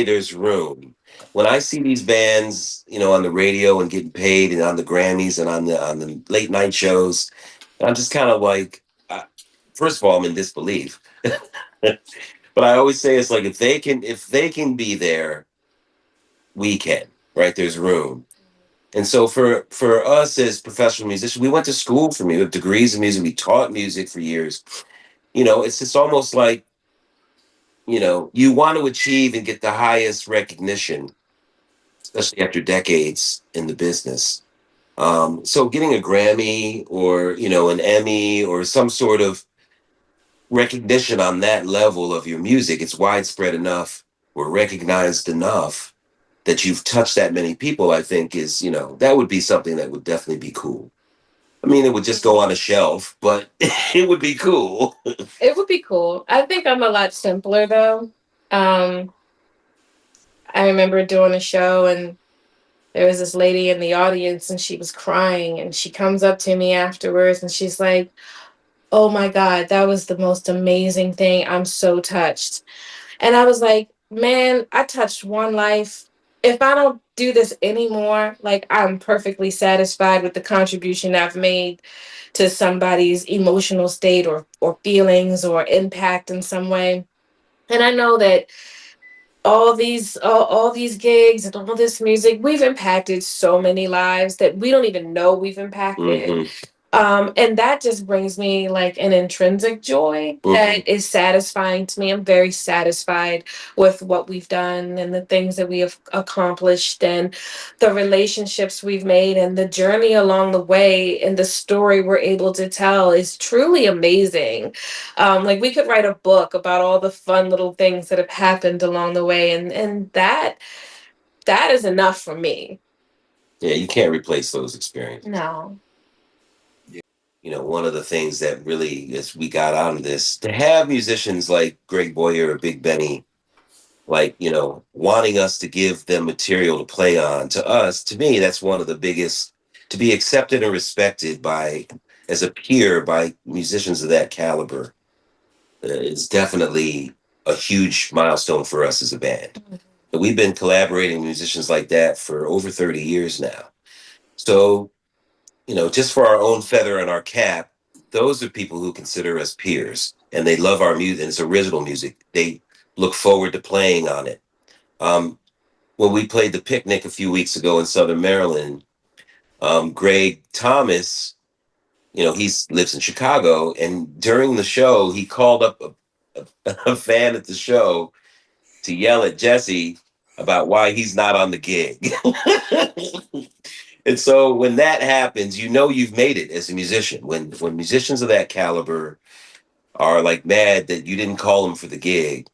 there's room. When I see these bands, on the radio and getting paid and on the Grammys and on the late night shows, I'm just kind of like, first of all, I'm in disbelief. But I always say it's like, if they can be there, we can, right? There's room. And so for us as professional musicians, we went to school for music, we have degrees in music, we taught music for years. It's just almost like, you want to achieve and get the highest recognition, especially after decades in the business. So getting a Grammy or, an Emmy or some sort of recognition on that level of your music, it's widespread enough or recognized enough that you've touched that many people, I think is, that would be something that would definitely be cool. I mean, it would just go on a shelf, but it would be cool. It would be cool. I think I'm a lot simpler though. I remember doing a show and there was this lady in the audience and she was crying, and she comes up to me afterwards and she's like, "Oh my God, that was the most amazing thing. I'm so touched." And I was like, man, I touched one life. If I don't do this anymore, like, I'm perfectly satisfied with the contribution I've made to somebody's emotional state or feelings or impact in some way. And I know that all these gigs and all this music, we've impacted so many lives that we don't even know we've impacted. Mhm. And that just brings me like an intrinsic joy that is satisfying to me. I'm very satisfied with what we've done and the things that we have accomplished and the relationships we've made and the journey along the way and the story we're able to tell is truly amazing. Like, we could write a book about all the fun little things that have happened along the way, and that is enough for me. Yeah, you can't replace those experiences. No. One of the things that really, as we got out of this, to have musicians like Greg Boyer or Big Benny, like, wanting us to give them material to play on, to me, that's one of the biggest, to be accepted and respected as a peer by musicians of that caliber. It's definitely a huge milestone for us as a band. But we've been collaborating with musicians like that for over 30 years now. So, just for our own feather in our cap, those are people who consider us peers, and they love our music, and it's original music. They look forward to playing on it. When we played the Picnic a few weeks ago in Southern Maryland, Greg Thomas he lives in Chicago, and during the show, he called up a fan at the show to yell at Jesse about why he's not on the gig. And so when that happens, you've made it as a musician. When musicians of that caliber are like mad that you didn't call them for the gig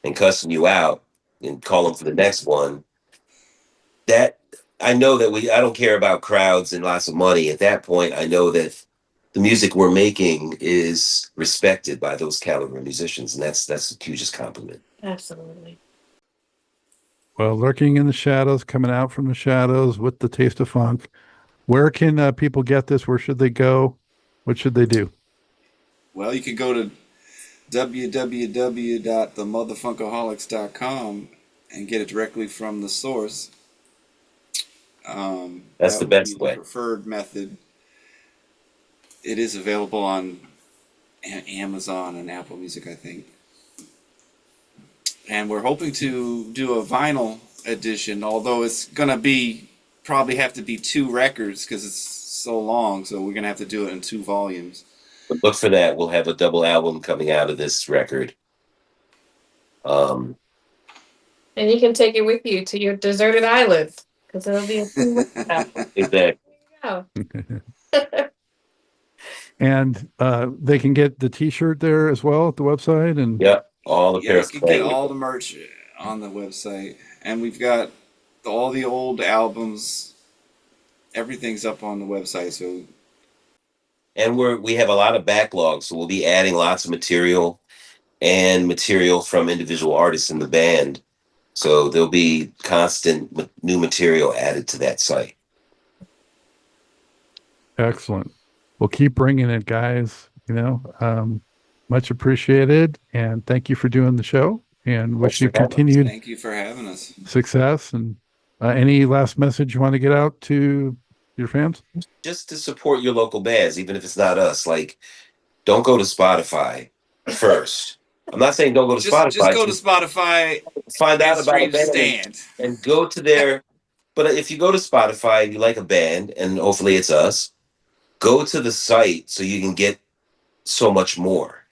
and cussing you out and call them for the next one, that I know that I don't care about crowds and lots of money. At that point, I know that the music we're making is respected by those caliber musicians, and that's the hugest compliment. Absolutely. Well, lurking in the shadows, coming out from the shadows with the taste of funk. Where can people get this? Where should they go? What should they do? Well, you could go to www.themotherfunkaholics.com and get it directly from the source. That's that the would best be way. the preferred method. It is available on Amazon and Apple Music, I think. And we're hoping to do a vinyl edition, although it's going to probably have to be 2 records because it's so long. So we're going to have to do it in 2 volumes. But look for that. We'll have a double album coming out of this record. And you can take it with you to your deserted island because it'll be a Exactly. There you go. And they can get the T-shirt there as well at the website. And Yep. All the You can get all the merch on the website. And we've got all the old albums. Everything's up on the website. So. And we have a lot of backlogs, so we'll be adding lots of material and material from individual artists in the band. So there'll be constant new material added to that site. excellent. Well, keep bringing it, guys. Much appreciated. And thank you for doing the show. And wish you continued Thank you for having us. success. And any last message you want to get out to your fans? Just to support your local bands, even if it's not us. Like, don't go to Spotify first. I'm not saying don't go to Spotify. Just go to Spotify. Find out about a band stand and go to their. But if you go to Spotify and you like a band, and hopefully it's us, go to the site so you can get so much more.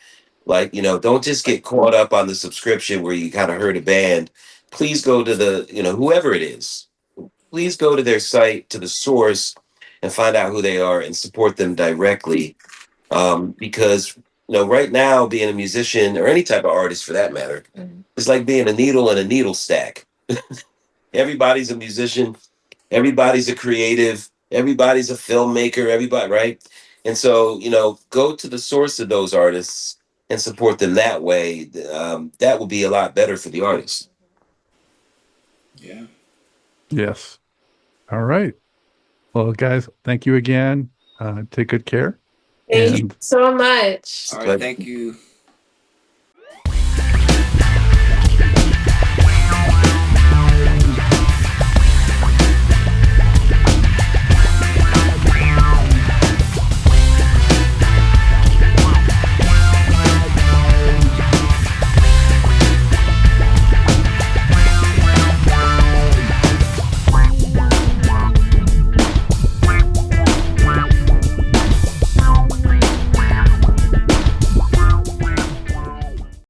Like, don't just get caught up on the subscription where you kind of heard a band. Please go to the, whoever it is. Please go to their site, to the source, and find out who they are and support them directly. Because, right now, being a musician or any type of artist for that matter, it's like being a needle in a needle stack. Everybody's a musician. Everybody's a creative. Everybody's a filmmaker. Everybody, right? And so, go to the source of those artists and support them that way. That will be a lot better for the artist. Yeah. Yes. All right. Well, guys, thank you again. Take good care. Thank you so much. All right. Thank you.